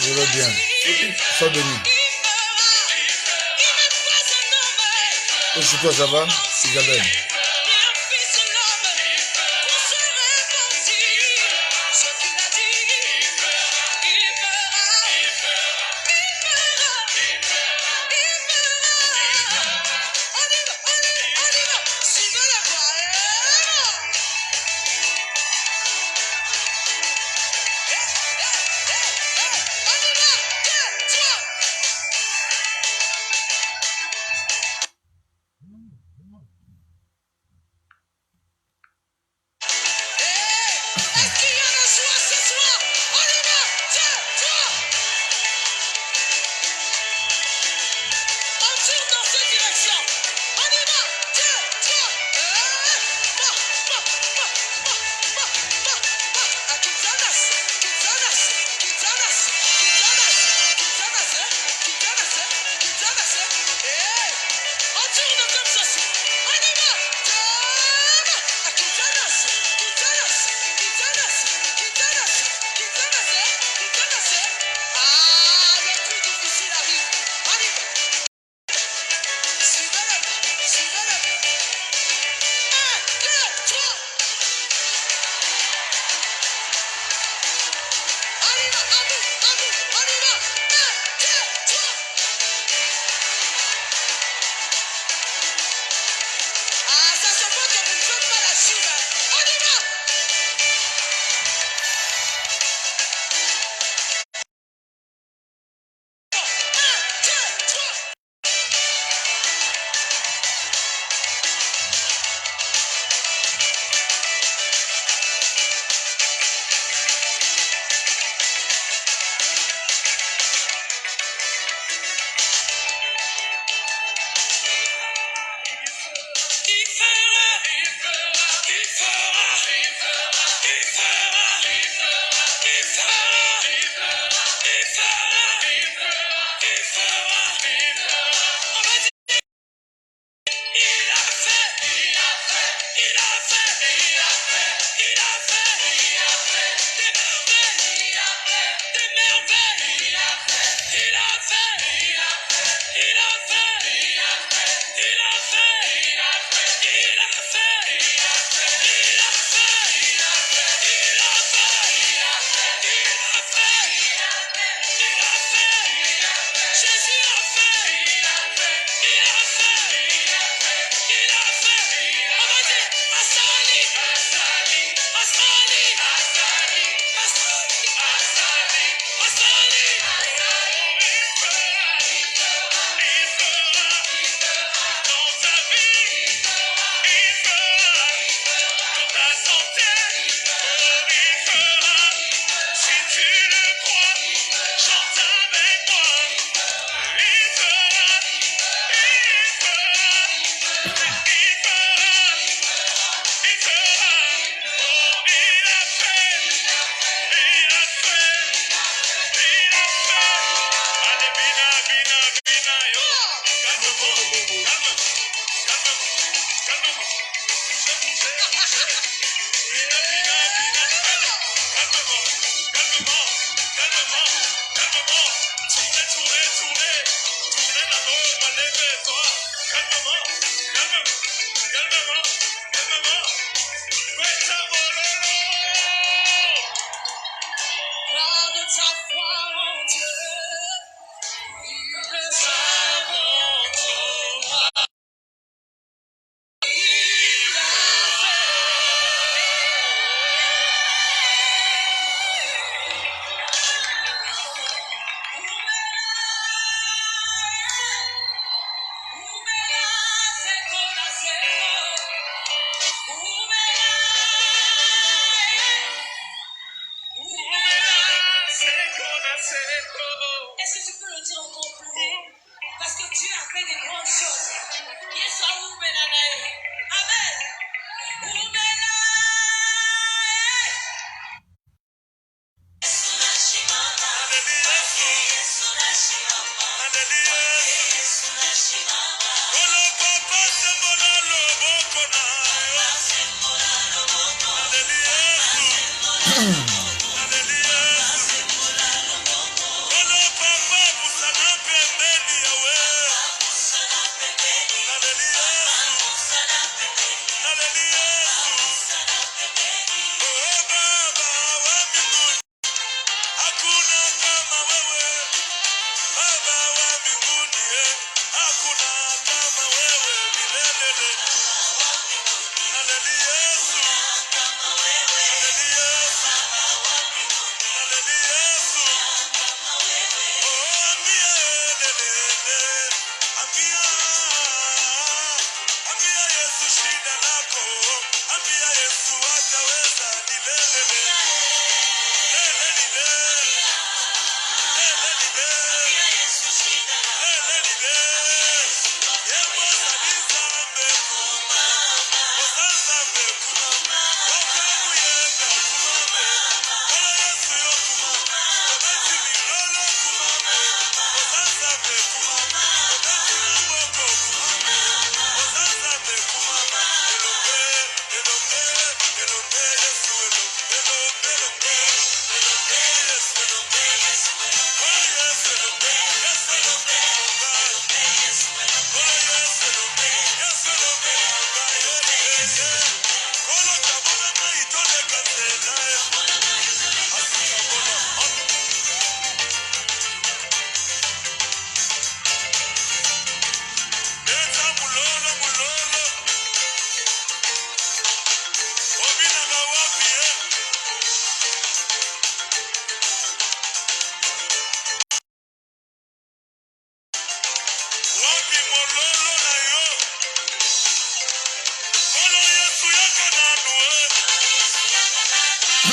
Je vais bien. Sois béni. Et chez toi, ça va, Isabelle?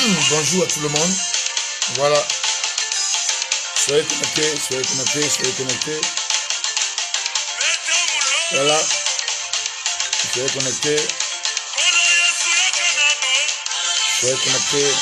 Bonjour à tout le monde. Voilà. Soyez connectés, soyez connectés, soyez connectés. Voilà. Soyez connectés. Soyez connectés.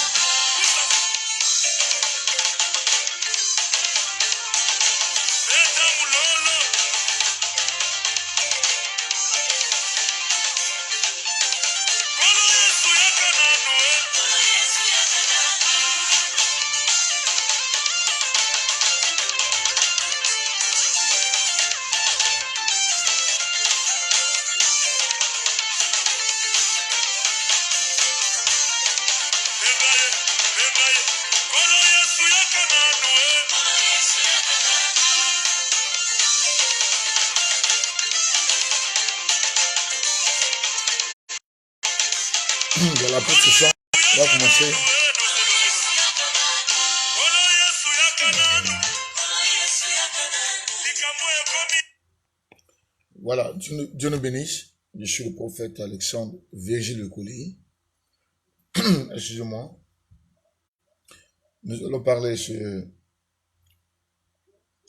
Voilà, pour ce soir, on va commencer. Voilà, Dieu nous bénisse. Je suis le prophète Alexandre Virgile Le Coulis. Excusez-moi. Nous allons parler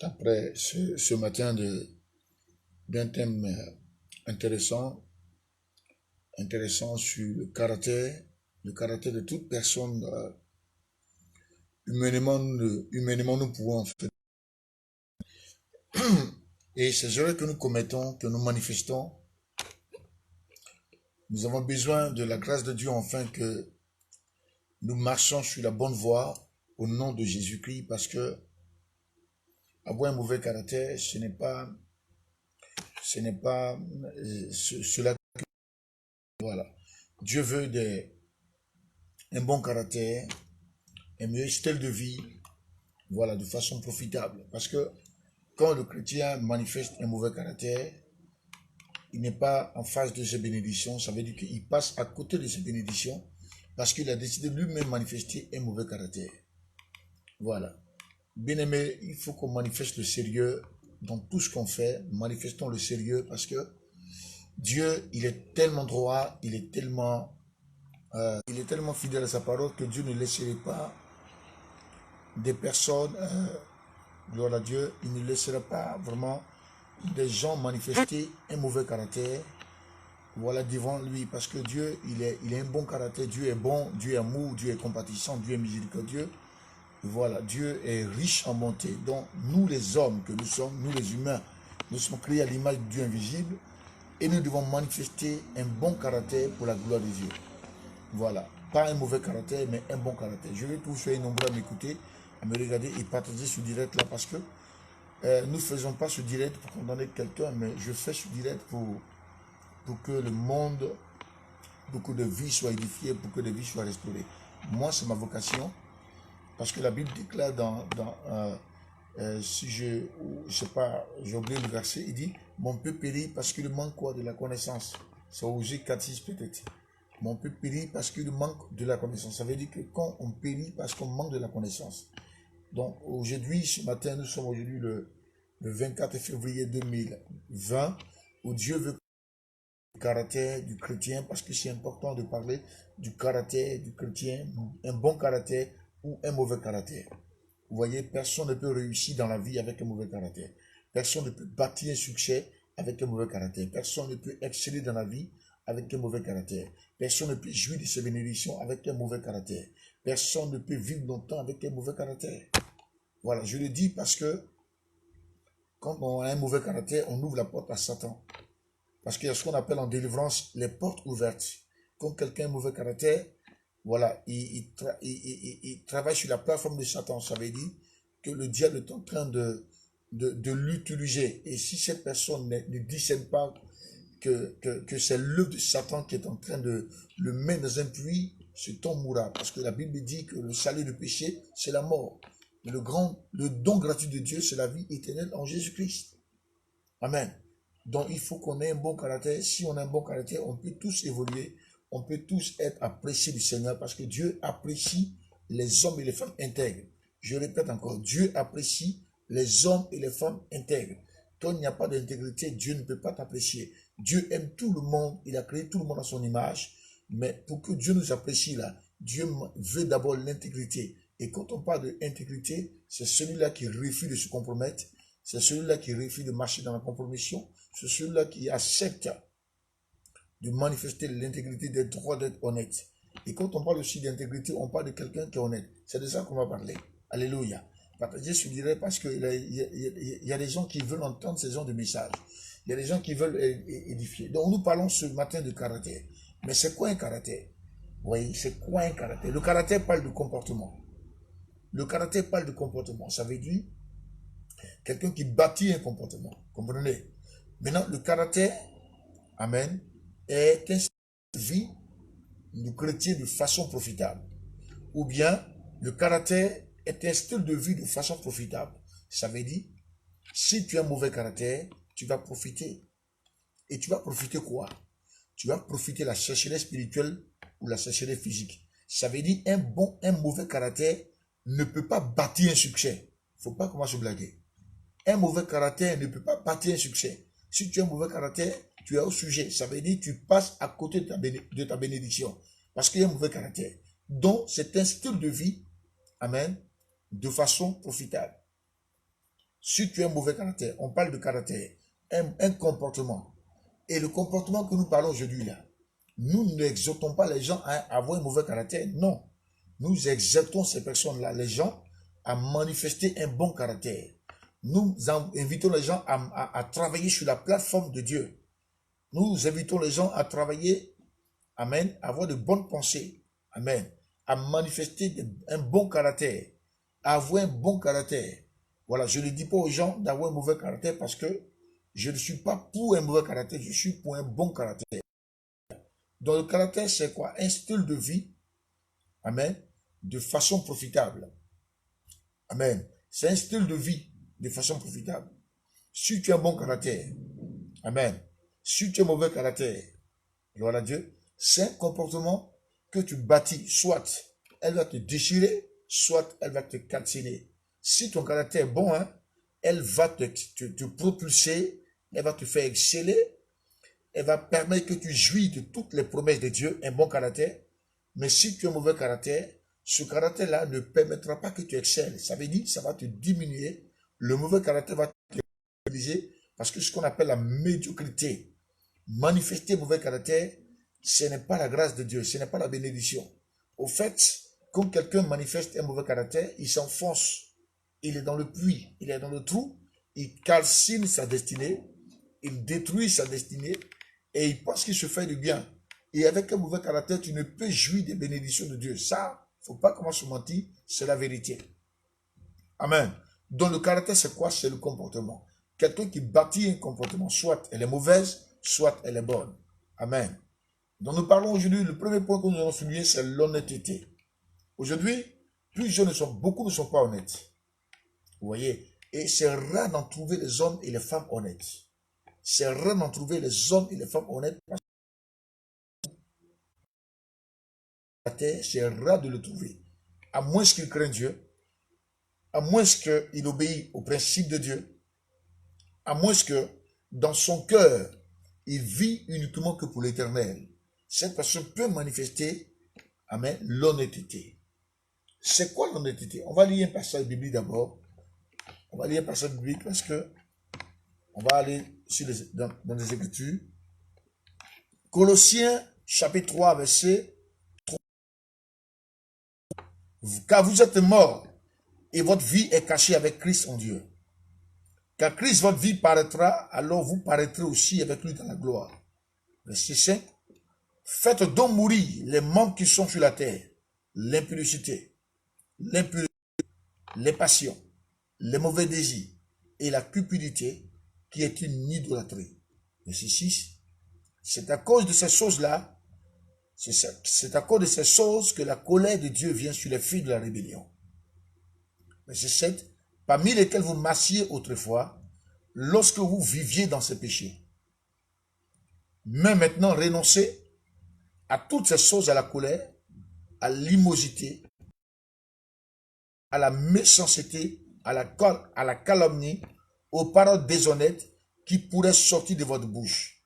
après ce matin d'un thème intéressant sur le caractère de toute personne. Humainement, nous pouvons en fait. Et ces erreurs que nous commettons, que nous manifestons, nous avons besoin de la grâce de Dieu afin que nous marchons sur la bonne voie au nom de Jésus-Christ, parce que avoir un mauvais caractère, ce n'est pas cela. Voilà. Dieu veut un bon caractère, un meilleur style de vie, voilà, de façon profitable. Parce que quand le chrétien manifeste un mauvais caractère, il n'est pas en face de ses bénédictions. Ça veut dire qu'il passe à côté de ses bénédictions parce qu'il a décidé lui-même manifester un mauvais caractère. Voilà. Bien-aimé, il faut qu'on manifeste le sérieux dans tout ce qu'on fait. Manifestons le sérieux parce que Dieu, il est tellement droit, il est tellement fidèle à sa parole que Dieu ne laisserait pas des personnes, gloire à Dieu, il ne laisserait pas vraiment des gens manifester un mauvais caractère, voilà, devant lui, parce que Dieu, il est un bon caractère, Dieu est bon, Dieu est amour, Dieu est compatissant, Dieu est miséricordieux, voilà, Dieu est riche en bonté. Donc, nous les hommes que nous sommes, nous les humains, nous sommes créés à l'image de Dieu invisible, et nous devons manifester un bon caractère pour la gloire de Dieu. Voilà, pas un mauvais caractère, mais un bon caractère. Je veux que vous soyez nombreux à m'écouter, à me regarder et partager ce direct là, parce que nous ne faisons pas ce direct pour condamner quelqu'un, mais je fais ce direct pour que le monde, beaucoup de vies soient édifiées, pour que des vies soient restaurées. Moi, c'est ma vocation, parce que la Bible déclare si je sais pas, j'ai oublié le verset, il dit, mon peuple périt parce qu'il manque quoi? De la connaissance. C'est Osée 4:6 peut-être. Mon peuple périt parce qu'il manque de la connaissance. Ça veut dire que quand on périt parce qu'on manque de la connaissance. Donc aujourd'hui, ce matin, nous sommes aujourd'hui le 24 février 2020, où Dieu veut le caractère du chrétien, parce que c'est important de parler du caractère du chrétien, un bon caractère ou un mauvais caractère. Vous voyez, personne ne peut réussir dans la vie avec un mauvais caractère. Personne ne peut bâtir un succès avec un mauvais caractère. Personne ne peut exceller dans la vie avec un mauvais caractère. Personne ne peut jouir de ses bénédictions avec un mauvais caractère. Personne ne peut vivre longtemps avec un mauvais caractère. Voilà, je le dis parce que quand on a un mauvais caractère, on ouvre la porte à Satan. Parce qu'il y a ce qu'on appelle en délivrance les portes ouvertes. Quand quelqu'un a un mauvais caractère, voilà, il travaille sur la plateforme de Satan. Ça veut dire que le diable est en train de l'utiliser. Et si cette personne ne discerne pas que c'est l'œuvre de Satan qui est en train de le mettre dans un puits, cet homme mourra. Parce que la Bible dit que le salaire du péché, c'est la mort. Mais le don gratuit de Dieu, c'est la vie éternelle en Jésus-Christ. Amen. Donc, il faut qu'on ait un bon caractère. Si on a un bon caractère, on peut tous évoluer. On peut tous être appréciés du Seigneur parce que Dieu apprécie les hommes et les femmes intègres. Je répète encore, Dieu apprécie les hommes et les femmes intègres. Quand il n'y a pas d'intégrité, Dieu ne peut pas t'apprécier. Dieu aime tout le monde. Il a créé tout le monde à son image. Mais pour que Dieu nous apprécie là, Dieu veut d'abord l'intégrité. Et quand on parle d'intégrité, c'est celui-là qui refuse de se compromettre, c'est celui-là qui refuse de marcher dans la compromission, c'est celui-là qui accepte de manifester l'intégrité des droits d'être honnête. Et quand on parle aussi d'intégrité, on parle de quelqu'un qui est honnête. C'est de ça qu'on va parler. Alléluia. Partagez ce direct parce qu'il y a des gens qui veulent entendre ce genre de messages. Il y a des gens qui veulent édifier. Donc nous parlons ce matin de caractère. Mais c'est quoi un caractère? Oui, c'est quoi un caractère? Le caractère parle de comportement. Le caractère parle de comportement. Ça veut dire quelqu'un qui bâtit un comportement. Comprenez? Maintenant, le caractère, amen, est un style de vie du chrétien de façon profitable. Ou bien, le caractère est un style de vie de façon profitable. Ça veut dire, si tu as un mauvais caractère, tu vas profiter. Et tu vas profiter quoi? Tu vas profiter la sécheresse spirituelle ou la sécheresse physique. Ça veut dire, un mauvais caractère ne peut pas bâtir un succès. Il ne faut pas commencer à blaguer. Un mauvais caractère ne peut pas bâtir un succès. Si tu as un mauvais caractère, tu es au sujet. Ça veut dire que tu passes à côté de ta bénédiction. Parce qu'il y a un mauvais caractère. Donc, c'est un style de vie, amen, de façon profitable. Si tu as un mauvais caractère, on parle de caractère, un comportement. Et le comportement que nous parlons aujourd'hui là, nous n'exhortons pas les gens à avoir un mauvais caractère. Non. Nous exhortons ces personnes-là, les gens, à manifester un bon caractère. Nous invitons les gens à travailler sur la plateforme de Dieu. Nous invitons les gens à travailler, amen, à avoir de bonnes pensées, amen, à manifester un bon caractère, à avoir un bon caractère. Voilà, je ne dis pas aux gens d'avoir un mauvais caractère parce que je ne suis pas pour un mauvais caractère, je suis pour un bon caractère. Donc le caractère, c'est quoi? Un style de vie, amen, de façon profitable. Amen. C'est un style de vie de façon profitable. Si tu as un bon caractère, amen. Si tu as un mauvais caractère, gloire à Dieu, c'est un comportement que tu bâtis. Soit elle va te déchirer, soit elle va te calciner. Si ton caractère est bon, hein, elle va te propulser, elle va te faire exceller, elle va permettre que tu jouis de toutes les promesses de Dieu, un bon caractère. Mais si tu as un mauvais caractère, ce caractère-là ne permettra pas que tu excelles. Ça veut dire que ça va te diminuer. Le mauvais caractère va te réaliser parce que ce qu'on appelle la médiocrité, manifester un mauvais caractère, ce n'est pas la grâce de Dieu, ce n'est pas la bénédiction. Au fait, quand quelqu'un manifeste un mauvais caractère, il s'enfonce. Il est dans le puits, il est dans le trou, il calcine sa destinée, il détruit sa destinée et il pense qu'il se fait du bien. Et avec un mauvais caractère, tu ne peux jouir des bénédictions de Dieu. Ça, il ne faut pas commencer à mentir, c'est la vérité. Amen. Donc le caractère, c'est quoi? C'est le comportement. Quelqu'un qui bâtit un comportement, soit elle est mauvaise, soit elle est bonne. Amen. Donc nous parlons aujourd'hui, le premier point que nous allons souligner, c'est l'honnêteté. Aujourd'hui, beaucoup ne sont pas honnêtes. Vous voyez? Et c'est rare d'en trouver les hommes et les femmes honnêtes. C'est rare d'en trouver les hommes et les femmes honnêtes parce que c'est rare de le trouver. À moins qu'il craigne Dieu, à moins qu'il obéisse aux principes de Dieu, à moins que dans son cœur, il vit uniquement que pour l'éternel. Cette personne peut manifester, amen, l'honnêteté. C'est quoi l'honnêteté? On va lire un passage biblique d'abord. On va lire un passage biblique parce que on va aller dans les Écritures. Colossiens chapitre 3, verset 3. Car vous êtes morts et votre vie est cachée avec Christ en Dieu. Car Christ, votre vie paraîtra, alors vous paraîtrez aussi avec lui dans la gloire. Verset 5. Faites donc mourir les membres qui sont sur la terre, l'impudicité, les passions, les mauvais désirs et la cupidité qui est une idolâtrie. Verset 6. C'est à cause de ces choses-là, c'est à cause de ces choses que la colère de Dieu vient sur les filles de la rébellion. Verset 7. Parmi lesquels vous marchiez autrefois, lorsque vous viviez dans ces péchés. Mais maintenant, renoncez à toutes ces choses, à la colère, à l'immosité, à la méchanceté, à la calomnie, aux paroles déshonnêtes qui pourraient sortir de votre bouche.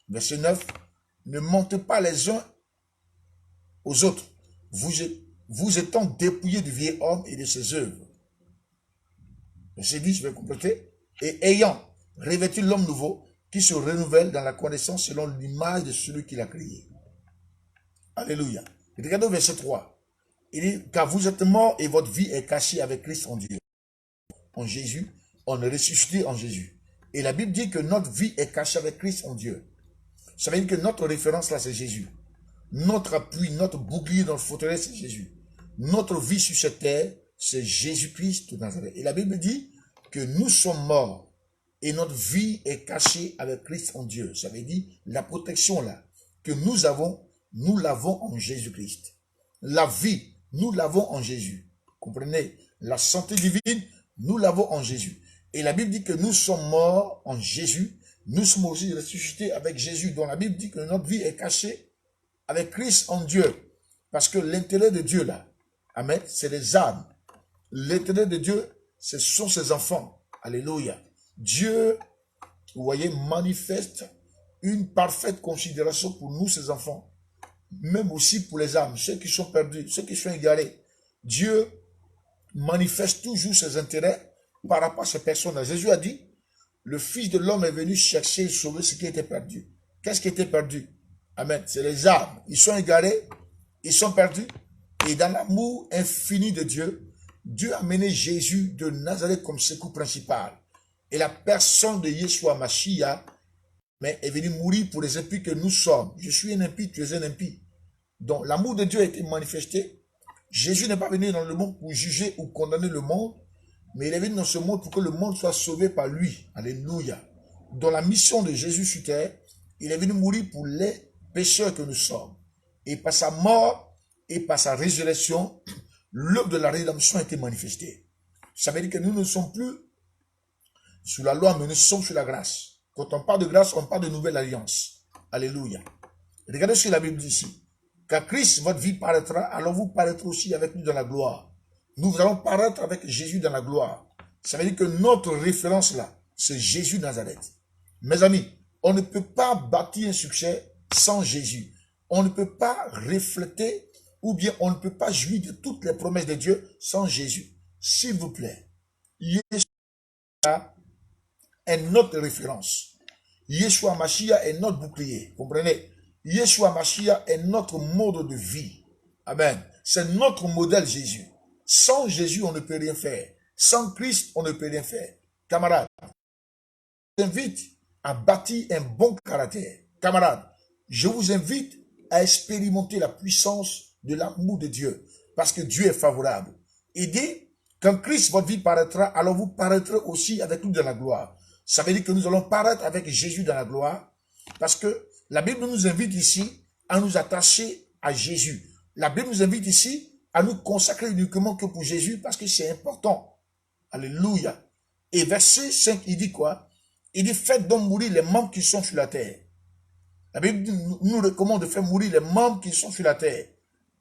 Verset 9. Ne mentez pas les uns aux autres. vous étant dépouillés du vieil homme et de ses œuvres. Verset 10, je vais compléter. Et ayant revêtu l'homme nouveau qui se renouvelle dans la connaissance selon l'image de celui qui l'a créé. Alléluia. Regardez au verset 3. Il dit, car vous êtes morts et votre vie est cachée avec Christ en Dieu. En Jésus, on est ressuscité en Jésus. Et la Bible dit que notre vie est cachée avec Christ en Dieu. Ça veut dire que notre référence là, c'est Jésus. Notre appui, notre bouclier dans le fauteuil, c'est Jésus. Notre vie sur cette terre, c'est Jésus-Christ de Nazareth. Et la Bible dit que nous sommes morts et notre vie est cachée avec Christ en Dieu. Ça veut dire la protection là que nous l'avons en Jésus-Christ. La vie, nous l'avons en Jésus. Comprenez? La santé divine, nous l'avons en Jésus. Et la Bible dit que nous sommes morts en Jésus. Nous sommes aussi ressuscités avec Jésus. Donc la Bible dit que notre vie est cachée avec Christ en Dieu. Parce que l'intérêt de Dieu là, amen, c'est les âmes. L'intérêt de Dieu, ce sont ses enfants. Alléluia. Dieu, vous voyez, manifeste une parfaite considération pour nous, ses enfants. Même aussi pour les âmes, ceux qui sont perdus, ceux qui sont égarés. Dieu manifeste toujours ses intérêts par rapport à ces personnes-là. Jésus a dit, le Fils de l'homme est venu chercher et sauver ce qui était perdu. Qu'est-ce qui était perdu? Amen. C'est les âmes. Ils sont égarés, ils sont perdus. Et dans l'amour infini de Dieu, Dieu a mené Jésus de Nazareth comme secours principal. Et la personne de Yeshua Mashiach est venue mourir pour les impies que nous sommes. Je suis un impie, tu es un impie. Donc l'amour de Dieu a été manifesté. Jésus n'est pas venu dans le monde pour juger ou condamner le monde, mais il est venu dans ce monde pour que le monde soit sauvé par lui. Alléluia. Dans la mission de Jésus sur terre, il est venu mourir pour les pécheurs que nous sommes. Et par sa mort et par sa résurrection, l'œuvre de la rédemption a été manifestée. Ça veut dire que nous ne sommes plus sous la loi, mais nous sommes sous la grâce. Quand on parle de grâce, on parle de nouvelle alliance. Alléluia. Regardez ce que la Bible dit ici. Car Christ, votre vie paraîtra, alors vous paraîtrez aussi avec nous dans la gloire. Nous allons paraître avec Jésus dans la gloire. Ça veut dire que notre référence là, c'est Jésus de Nazareth. Mes amis, on ne peut pas bâtir un succès sans Jésus. On ne peut pas refléter ou bien on ne peut pas jouir de toutes les promesses de Dieu sans Jésus. S'il vous plaît, Yeshua est notre référence. Yeshua Mashiach est notre bouclier. Comprenez? Yeshua Mashiach est notre mode de vie. Amen. C'est notre modèle Jésus. Sans Jésus, on ne peut rien faire. Sans Christ, on ne peut rien faire. Camarades, je vous invite à bâtir un bon caractère. Camarades, je vous invite à expérimenter la puissance de l'amour de Dieu. Parce que Dieu est favorable. Et dit, quand Christ, votre vie paraîtra, alors vous paraîtrez aussi avec nous dans la gloire. Ça veut dire que nous allons paraître avec Jésus dans la gloire. Parce que la Bible nous invite ici à nous attacher à Jésus. La Bible nous invite ici à nous consacrer uniquement que pour Jésus parce que c'est important. Alléluia. Et verset 5, il dit quoi? Il dit, faites donc mourir les membres qui sont sur la terre. La Bible nous recommande de faire mourir les membres qui sont sur la terre.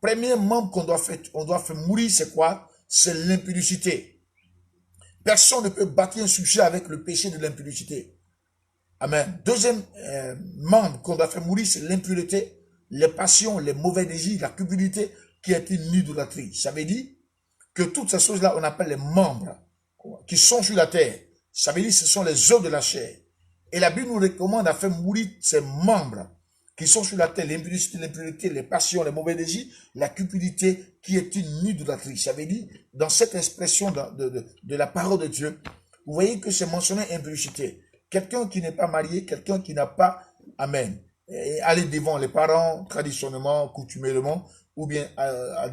Premier membre qu'on doit faire mourir, c'est quoi? C'est l'impudicité. Personne ne peut bâtir un succès avec le péché de l'impudicité. Amen. Deuxième membre qu'on doit faire mourir, c'est l'impureté, les passions, les mauvais désirs, la cupidité qui est une idolâtrie. Ça veut dire que toutes ces choses-là, on appelle les membres qui sont sur la terre. Ça veut dire que ce sont les œuvres de la chair. Et la Bible nous recommande à faire mourir ces membres qui sont sur la terre, l'impudicité, les passions, les mauvais désirs, la cupidité qui est une idolâtrie. Ça veut dire, dans cette expression de la parole de Dieu, vous voyez que c'est mentionné impudicité. Quelqu'un qui n'est pas marié, quelqu'un qui n'a pas, amen, aller devant les parents, traditionnellement, coutumièrement, ou bien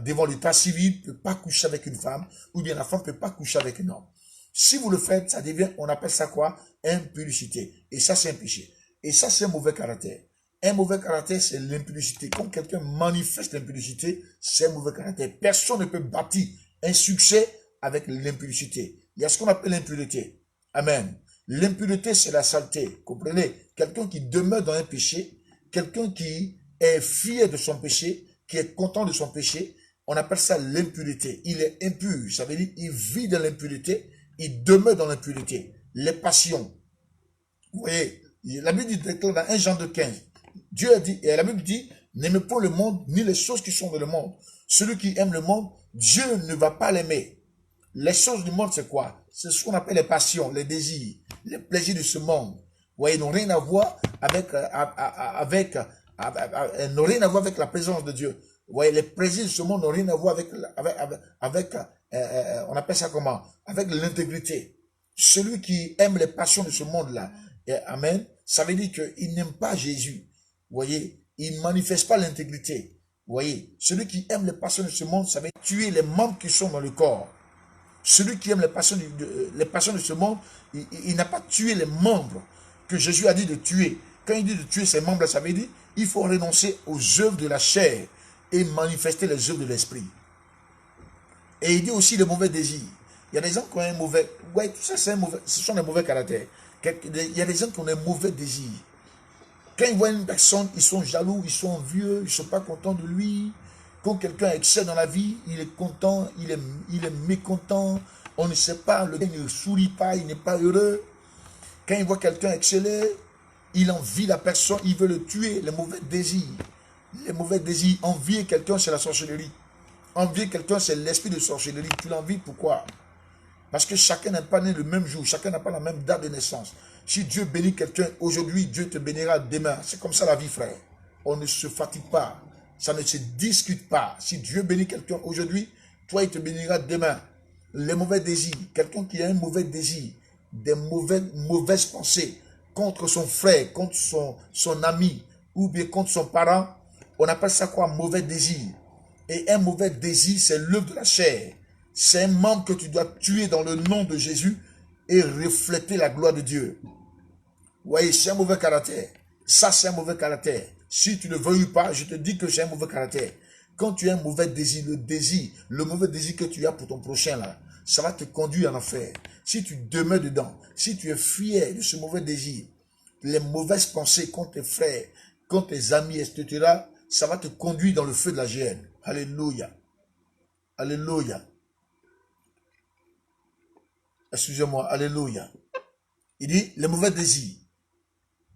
devant l'état civil, ne peut pas coucher avec une femme, ou bien la femme ne peut pas coucher avec un homme. Si vous le faites, ça devient, on appelle ça quoi? Impudicité. Et ça, c'est un péché. Et ça, c'est un mauvais caractère. Un mauvais caractère, c'est l'impudicité. Quand quelqu'un manifeste l'impudicité, c'est un mauvais caractère. Personne ne peut bâtir un succès avec l'impudicité. Il y a ce qu'on appelle l'impureté. Amen. L'impureté, c'est la saleté. Comprenez? Quelqu'un qui demeure dans un péché, quelqu'un qui est fier de son péché, qui est content de son péché, on appelle ça l'impureté. Il est impur. Ça veut dire qu'il vit dans l'impureté, il demeure dans l'impureté. Les passions. Vous voyez, la Bible dit dans 1 Jean 2,15, Dieu a dit, et la Bible dit N'aimez pas le monde, ni les choses qui sont dans le monde. Celui qui aime le monde, Dieu ne va pas l'aimer. Les choses du monde, c'est quoi? C'est ce qu'on appelle les passions, les désirs, les plaisirs de ce monde. Vous voyez, ils n'ont rien à voir n'ont rien à voir avec la présence de Dieu. Vous voyez, les plaisirs de ce monde n'ont rien à voir avec on appelle ça comment? Avec l'intégrité. Celui qui aime les passions de ce monde-là, amen, ça veut dire qu'il n'aime pas Jésus. Vous voyez, il ne manifeste pas l'intégrité. Vous voyez, celui qui aime les passions de ce monde, ça veut tuer les membres qui sont dans le corps. Celui qui aime les passions de ce monde, il n'a pas tué les membres que Jésus a dit de tuer. Quand il dit de tuer ces membres, ça veut dire qu'il faut renoncer aux œuvres de la chair et manifester les œuvres de l'esprit. Et il dit aussi les mauvais désirs. Il y a des gens qui ont un mauvais... Ouais, tout ça, ce sont des mauvais caractères. Il y a des gens qui ont des mauvais désirs. Quand ils voient une personne, ils sont jaloux, ils sont envieux, ils ne sont pas contents de lui. Quand quelqu'un excelle dans la vie, il est content, il est mécontent. On ne sait pas, le gars ne sourit pas, il n'est pas heureux. Quand il voit quelqu'un exceller, il envie la personne, il veut le tuer, les mauvais désirs. Les mauvais désirs, envier quelqu'un, c'est la sorcellerie. Envier quelqu'un, c'est l'esprit de sorcellerie. Tu l'envies, pourquoi? Parce que chacun n'est pas né le même jour, chacun n'a pas la même date de naissance. Si Dieu bénit quelqu'un aujourd'hui, Dieu te bénira demain. C'est comme ça la vie, frère. On ne se fatigue pas. Ça ne se discute pas. Si Dieu bénit quelqu'un aujourd'hui, toi, il te bénira demain. Les mauvais désirs, quelqu'un qui a un mauvais désir, des mauvaises pensées contre son frère, contre son ami, ou bien contre son parent, on appelle ça quoi? Mauvais désir. Et un mauvais désir, c'est l'œuvre de la chair. C'est un membre que tu dois tuer dans le nom de Jésus et refléter la gloire de Dieu. Vous voyez, c'est un mauvais caractère. Ça, c'est un mauvais caractère. Si tu ne veux pas, je te dis que c'est un mauvais caractère. Quand tu as un mauvais désir, le mauvais désir que tu as pour ton prochain, là, ça va te conduire en enfer. Si tu demeures dedans, si tu es fier de ce mauvais désir, les mauvaises pensées contre tes frères, contre tes amis, etc., ça va te conduire dans le feu de la géhenne. Alléluia. Alléluia. Excusez-moi, alléluia. Il dit, les mauvais désirs.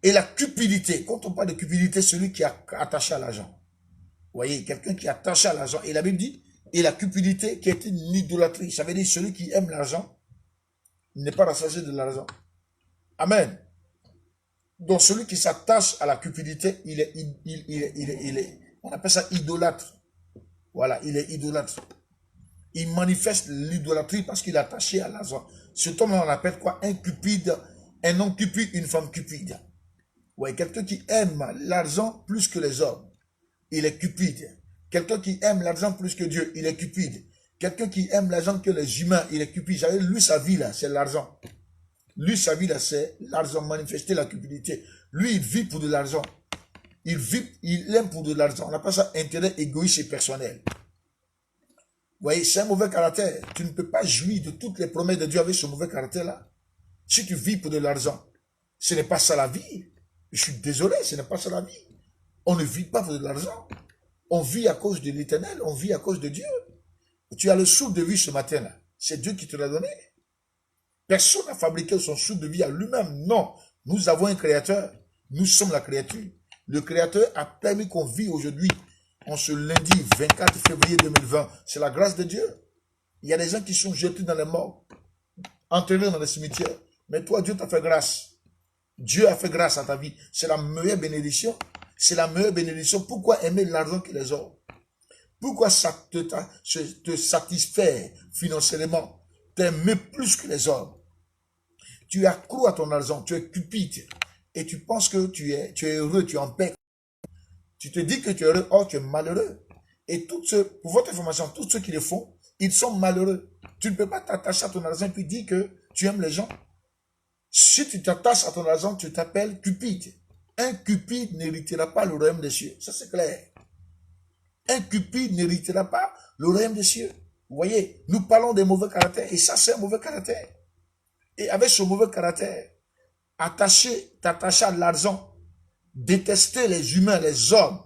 Et la cupidité. Quand on parle de cupidité, celui qui est attaché à l'argent. Vous voyez, quelqu'un qui est attaché à l'argent. Et la Bible dit, et la cupidité qui est une idolâtrie. Ça veut dire, celui qui aime l'argent n'est pas rassasié de l'argent. Amen. Donc, celui qui s'attache à la cupidité, on appelle ça idolâtre. Voilà, il est idolâtre. Il manifeste l'idolâtrie parce qu'il est attaché à l'argent. Cet homme, on appelle quoi? Un cupide, un homme cupide, une femme cupide. Ouais, quelqu'un qui aime l'argent plus que les hommes, il est cupide. Quelqu'un qui aime l'argent plus que Dieu, il est cupide. Quelqu'un qui aime l'argent que les humains, il est cupide. Lui, sa vie, là, c'est l'argent. Lui, sa vie, là, c'est l'argent, manifester la cupidité. Lui, il vit pour de l'argent. Il aime pour de l'argent. On appelle ça intérêt égoïste et personnel. Vous voyez, c'est un mauvais caractère. Tu ne peux pas jouir de toutes les promesses de Dieu avec ce mauvais caractère-là. Si tu vis pour de l'argent, ce n'est pas ça la vie. Je suis désolé, ce n'est pas ça la vie. On ne vit pas pour de l'argent. On vit à cause de l'Éternel, on vit à cause de Dieu. Tu as le souffle de vie ce matin-là. C'est Dieu qui te l'a donné. Personne n'a fabriqué son souffle de vie à lui-même. Non, nous avons un créateur. Nous sommes la créature. Le créateur a permis qu'on vit aujourd'hui. En ce lundi 24 février 2020, c'est la grâce de Dieu. Il y a des gens qui sont jetés dans les morts, enterrés dans les cimetières. Mais toi, Dieu t'a fait grâce. Dieu a fait grâce à ta vie. C'est la meilleure bénédiction. C'est la meilleure bénédiction. Pourquoi aimer l'argent que les hommes? Pourquoi ça te satisfait financièrement? T'aimer plus que les hommes. Tu accrois à ton argent, tu es cupide. Et tu penses que tu es heureux, tu es en paix. Tu te dis que tu es heureux, or tu es malheureux. Et pour votre information, tous ceux qui le font, ils sont malheureux. Tu ne peux pas t'attacher à ton argent et puis dire que tu aimes les gens. Si tu t'attaches à ton argent, tu t'appelles cupide. Un cupide n'héritera pas le royaume des cieux. Ça, c'est clair. Un cupide n'héritera pas le royaume des cieux. Vous voyez, nous parlons des mauvais caractères. Et ça, c'est un mauvais caractère. Et avec ce mauvais caractère, t'attacher à l'argent, détester les humains, les hommes,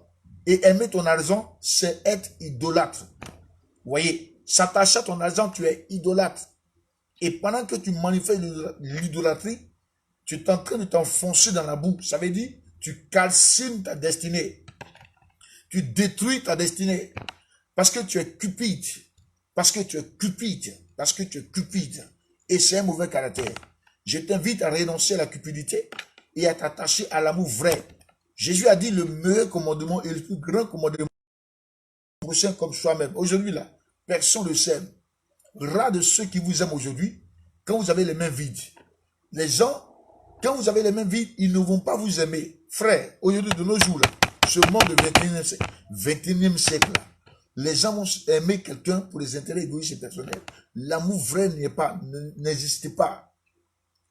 et aimer ton argent, c'est être idolâtre. Vous voyez, s'attacher à ton argent, tu es idolâtre. Et pendant que tu manifestes l'idolâtrie, tu es en train de t'enfoncer dans la boue. Ça veut dire, tu calcines ta destinée. Tu détruis ta destinée. Parce que tu es cupide. Parce que tu es cupide. Parce que tu es cupide. Et c'est un mauvais caractère. Je t'invite à renoncer à la cupidité et à t'attacher à l'amour vrai. Jésus a dit le meilleur commandement et le plus grand commandement prochain comme soi-même. Aujourd'hui, là, personne ne s'aime. Rare de ceux qui vous aiment aujourd'hui, quand vous avez les mains vides. Les gens, quand vous avez les mains vides, ils ne vont pas vous aimer. Frère, aujourd'hui, de nos jours, là, ce monde du 21e siècle, là, les gens vont aimer quelqu'un pour les intérêts égoïstes et personnels. L'amour vrai n'existe pas.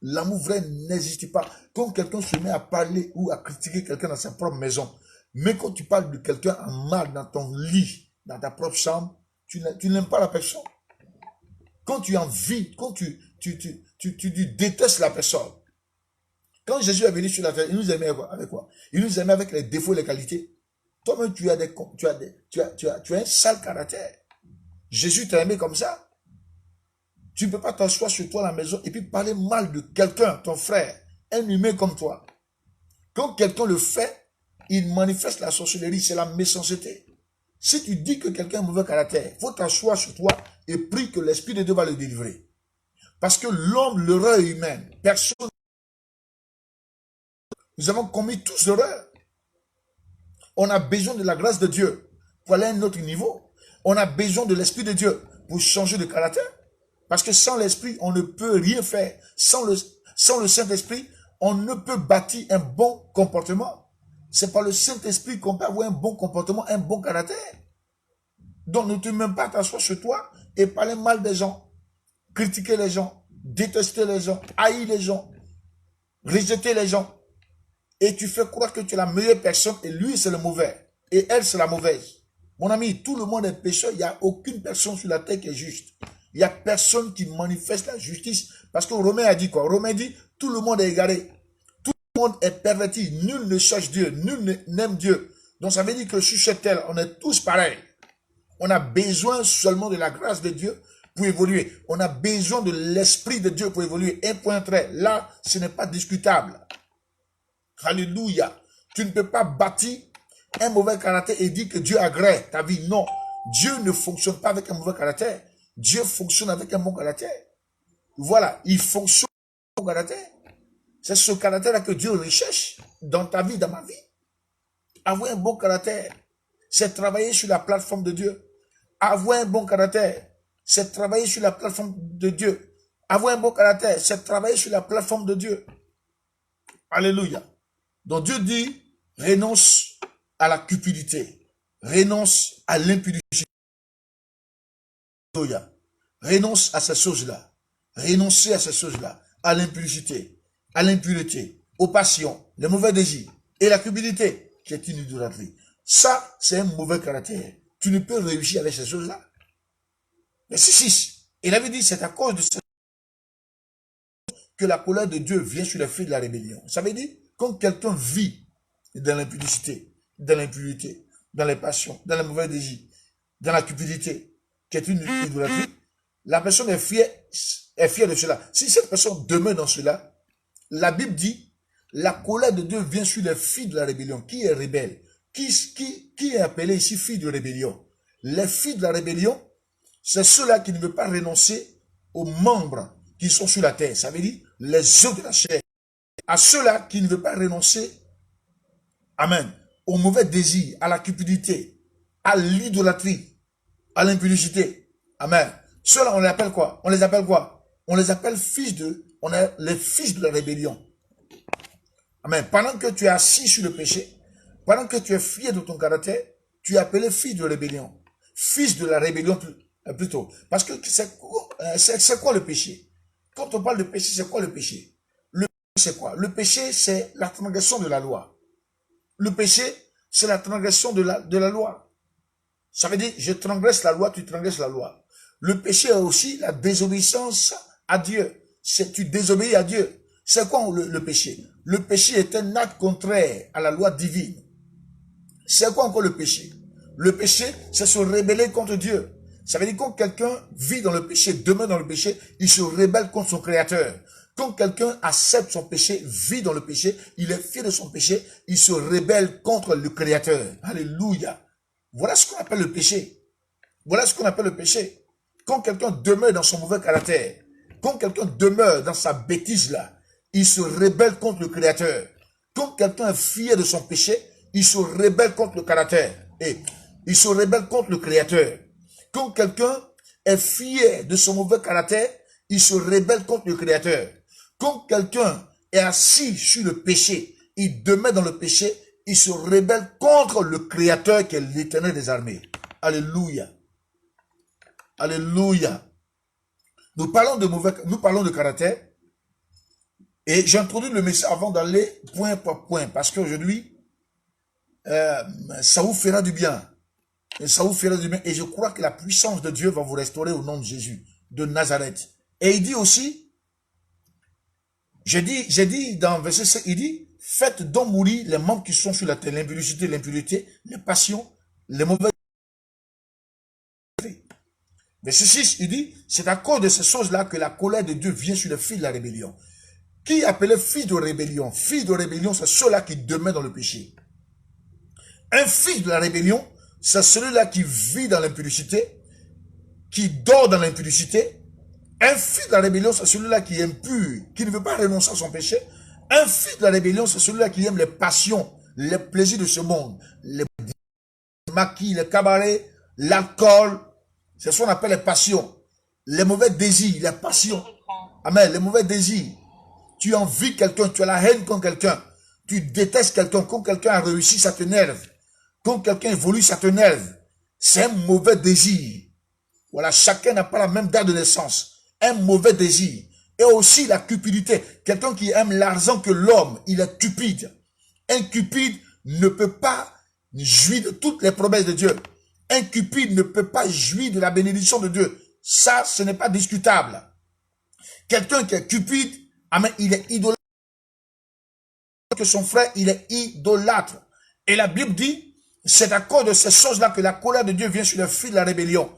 L'amour vrai n'existe pas. Quand quelqu'un se met à parler ou à critiquer quelqu'un dans sa propre maison, mais quand tu parles de quelqu'un en mal dans ton lit, dans ta propre chambre, tu n'aimes pas la personne. Quand tu envies, quand tu détestes la personne. Quand Jésus est venu sur la terre, il nous aimait avec quoi? Il nous aimait avec les défauts et les qualités. Toi-même, tu as un sale caractère. Jésus t'a aimé comme ça. Tu ne peux pas t'asseoir sur toi à la maison et puis parler mal de quelqu'un, ton frère, un humain comme toi. Quand quelqu'un le fait, il manifeste la sorcellerie, c'est la méchanceté. Si tu dis que quelqu'un a un mauvais caractère, il faut t'asseoir sur toi et prie que l'Esprit de Dieu va le délivrer. Parce que l'homme, l'erreur est humaine. Personne. Nous avons commis tous l'erreur. On a besoin de la grâce de Dieu pour aller à un autre niveau. On a besoin de l'Esprit de Dieu pour changer de caractère. Parce que sans l'Esprit, on ne peut rien faire. Sans le Saint-Esprit, on ne peut bâtir un bon comportement. C'est par le Saint-Esprit qu'on peut avoir un bon comportement, un bon caractère. Donc ne te mets pas t'asseoir sur toi et parler mal des gens, critiquer les gens, détester les gens, haïr les gens, rejeter les gens. Et tu fais croire que tu es la meilleure personne et lui c'est le mauvais. Et elle c'est la mauvaise. Mon ami, tout le monde est pécheur, il n'y a aucune personne sur la terre qui est juste. Il n'y a personne qui manifeste la justice. Parce que Romain a dit quoi? Romain dit, tout le monde est égaré. Tout le monde est perverti. Nul ne cherche Dieu. Nul n'aime Dieu. Donc ça veut dire que sur cette terre, on est tous pareils. On a besoin seulement de la grâce de Dieu pour évoluer. On a besoin de l'Esprit de Dieu pour évoluer. Un point trait. Là, ce n'est pas discutable. Alléluia. Tu ne peux pas bâtir un mauvais caractère et dire que Dieu agrée ta vie. Non. Dieu ne fonctionne pas avec un mauvais caractère. Dieu fonctionne avec un bon caractère. Voilà, il fonctionne avec un bon caractère. C'est ce caractère-là que Dieu recherche dans ta vie, dans ma vie. Avoir un bon caractère, c'est travailler sur la plateforme de Dieu. Avoir un bon caractère, c'est travailler sur la plateforme de Dieu. Avoir un bon caractère, c'est travailler sur la plateforme de Dieu. Alléluia. Donc Dieu dit, renonce à la cupidité. Renonce à l'impudicité. Renonce à ces choses-là. Renoncez à ces choses-là. À l'impudicité, à l'impureté, aux passions, les mauvais désirs et la cupidité, qui est une idolâtrie. Ça, c'est un mauvais caractère. Tu ne peux réussir avec ces choses-là. Verset 6. Il avait dit, c'est à cause de ça que la colère de Dieu vient sur les fils de la rébellion. Ça veut dire, quand quelqu'un vit dans l'impudicité, dans l'impureté, dans les passions, dans les mauvais désirs, dans la cupidité, qui est une idolâtrie, la personne est fière de cela. Si cette personne demeure dans cela, la Bible dit, la colère de Dieu vient sur les filles de la rébellion. Qui est rebelle? Qui est appelé ici fille de rébellion? Les filles de la rébellion, c'est ceux-là qui ne veulent pas renoncer aux membres qui sont sur la terre. Ça veut dire les œufs de la chair. À ceux-là qui ne veulent pas renoncer, amen, aux mauvais désirs, à la cupidité, à l'idolâtrie, à l'impudicité. Amen. Ceux-là, on les appelle quoi? On les appelle quoi? On les appelle on est les fils de la rébellion. Amen. Pendant que tu es assis sur le péché, pendant que tu es fier de ton caractère, tu es appelé fils de rébellion. Fils de la rébellion plutôt. Parce que c'est quoi le péché? Quand on parle de péché, c'est quoi le péché? Le péché, c'est quoi? Le péché, c'est la transgression de la loi. Le péché, c'est la transgression de la loi. Ça veut dire, je transgresse la loi, tu transgresses la loi. Le péché est aussi la désobéissance à Dieu. Tu désobéis à Dieu. C'est quoi le péché? Le péché est un acte contraire à la loi divine. C'est quoi encore le péché? Le péché, c'est se rebeller contre Dieu. Ça veut dire quand quelqu'un vit dans le péché, demeure dans le péché, il se rebelle contre son Créateur. Quand quelqu'un accepte son péché, vit dans le péché, il est fier de son péché, il se rebelle contre le Créateur. Alléluia. Voilà ce qu'on appelle le péché. Voilà ce qu'on appelle le péché. Quand quelqu'un demeure dans son mauvais caractère, quand quelqu'un demeure dans sa bêtise là, il se rébelle contre le Créateur. Quand quelqu'un est fier de son péché, il se rébelle contre le caractère. Et il se rébelle contre le Créateur. Quand quelqu'un est fier de son mauvais caractère, il se rébelle contre le Créateur. Quand quelqu'un est assis sur le péché, il demeure dans le péché, il se rébelle contre le Créateur qui est l'Éternel des armées. Alléluia. Alléluia. Nous parlons de caractère. Et j'introduis le message avant d'aller point par point. Parce qu'aujourd'hui, ça vous fera du bien. Et ça vous fera du bien. Et je crois que la puissance de Dieu va vous restaurer au nom de Jésus, de Nazareth. Et il dit aussi, j'ai dit dans verset 5, il dit, faites donc mourir les membres qui sont sur la terre, l'impudicité, l'impureté, les passions, les mauvaises. Verset 6, il dit, c'est à cause de ces choses-là que la colère de Dieu vient sur les fils de la rébellion. Qui est appelé fils de rébellion? Fils de rébellion, c'est ceux-là qui demeurent dans le péché. Un fils de la rébellion, c'est celui-là qui vit dans l'impudicité, qui dort dans l'impudicité. Un fils de la rébellion, c'est celui-là qui est impur, qui ne veut pas renoncer à son péché. Un fils de la rébellion, c'est celui-là qui aime les passions, les plaisirs de ce monde, les maquis, les cabarets, l'alcool. C'est ce qu'on appelle les passions. Les mauvais désirs, les passions. Amen, les mauvais désirs. Tu envies quelqu'un, tu as la haine contre quelqu'un. Tu détestes quelqu'un. Quand quelqu'un a réussi, ça t'énerve. Quand quelqu'un évolue, ça t'énerve. C'est un mauvais désir. Voilà, chacun n'a pas la même date de naissance. Un mauvais désir. Et aussi la cupidité. Quelqu'un qui aime l'argent que l'homme, il est cupide. Un cupide ne peut pas jouir de toutes les promesses de Dieu. Un cupide ne peut pas jouir de la bénédiction de Dieu. Ça, ce n'est pas discutable. Quelqu'un qui est cupide, amen, il est idolâtre. Que son frère, il est idolâtre. Et la Bible dit, c'est à cause de ces choses-là que la colère de Dieu vient sur les fils de la rébellion.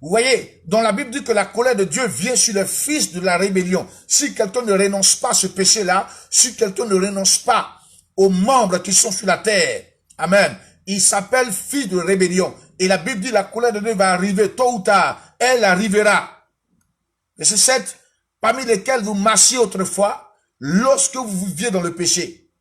Vous voyez, dans la Bible dit que la colère de Dieu vient sur les fils de la rébellion. Si quelqu'un ne renonce pas à ce péché-là, si quelqu'un ne renonce pas aux membres qui sont sur la terre, amen, il s'appelle fils de rébellion. Et la Bible dit la colère de Dieu va arriver tôt ou tard. Elle arrivera. Verset 7, parmi lesquels vous marchiez autrefois, lorsque vous viviez dans le péché.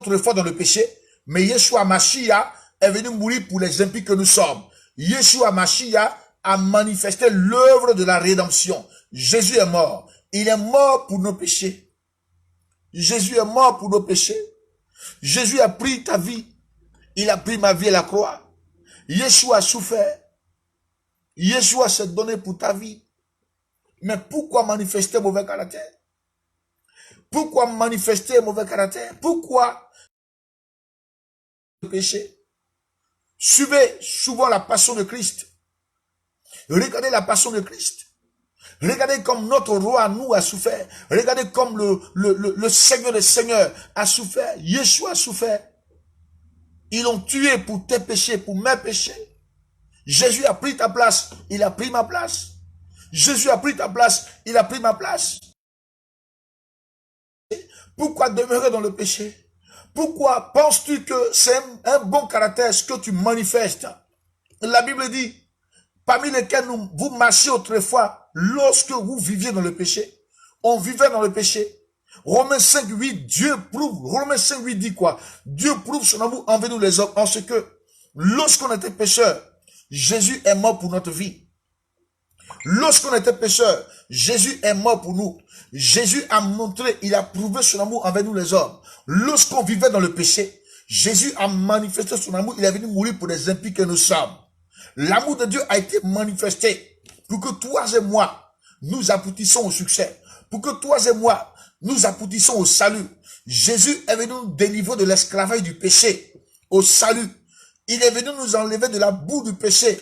Autrefois dans le péché, mais Yeshua Mashiach est venu mourir pour les impies que nous sommes. Yeshua Mashiach a manifesté l'œuvre de la rédemption. Jésus est mort. Il est mort pour nos péchés. Jésus est mort pour nos péchés. Jésus a pris ta vie. Il a pris ma vie à la croix. Yeshua a souffert. Yeshua s'est donné pour ta vie. Mais pourquoi manifester mauvais caractère? Pourquoi manifester mauvais caractère? Pourquoi le péché? Suivez souvent la passion de Christ. Regardez la passion de Christ. Regardez comme notre roi, nous, a souffert. Regardez comme le Seigneur des Seigneurs a souffert. Yeshua a souffert. Ils l'ont tué pour tes péchés, pour mes péchés. Jésus a pris ta place. Il a pris ma place. Jésus a pris ta place. Il a pris ma place. Pourquoi demeurer dans le péché? Pourquoi penses-tu que c'est un bon caractère ce que tu manifestes? La Bible dit, parmi lesquels vous marchiez autrefois lorsque vous viviez dans le péché. On vivait dans le péché. Romains 5, 8, Dieu prouve, Romains 5, 8 dit quoi? Dieu prouve son amour envers nous les hommes en ce que lorsqu'on était pécheurs, Jésus est mort pour notre vie. Lorsqu'on était pécheurs, Jésus est mort pour nous. Jésus a montré, il a prouvé son amour envers nous les hommes. Lorsqu'on vivait dans le péché, Jésus a manifesté son amour, il est venu mourir pour les impies que nous sommes. L'amour de Dieu a été manifesté pour que toi et moi, nous aboutissons au succès. Pour que toi et moi, nous aboutissons au salut. Jésus est venu nous délivrer de l'esclavage du péché, au salut. Il est venu nous enlever de la boue du péché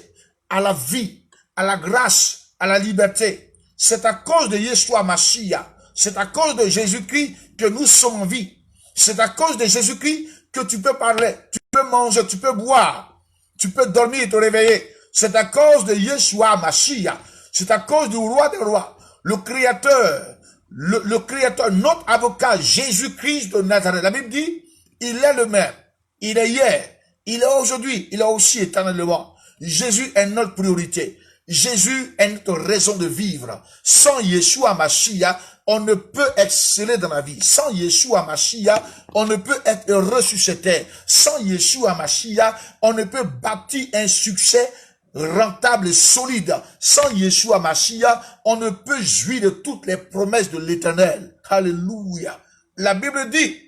à la vie, à la grâce, à la liberté. C'est à cause de Yeshua Mashiach, c'est à cause de Jésus-Christ que nous sommes en vie. C'est à cause de Jésus-Christ que tu peux parler, tu peux manger, tu peux boire, tu peux dormir et te réveiller. C'est à cause de Yeshua Mashiach, c'est à cause du roi des rois, le créateur, le créateur, notre avocat, Jésus-Christ de Nazareth. La Bible dit, il est le même, il est hier, Il est aujourd'hui, il est aussi éternellement. Jésus est notre priorité. Jésus est notre raison de vivre. Sans Yeshua Mashiach, on ne peut exceller dans la vie. Sans Yeshua Mashiach, on ne peut être heureux sur cette terre. Sans Yeshua Mashiach, on ne peut bâtir un succès rentable et solide. Sans Yeshua Mashiach, on ne peut jouir de toutes les promesses de l'Éternel. Alléluia. La Bible dit,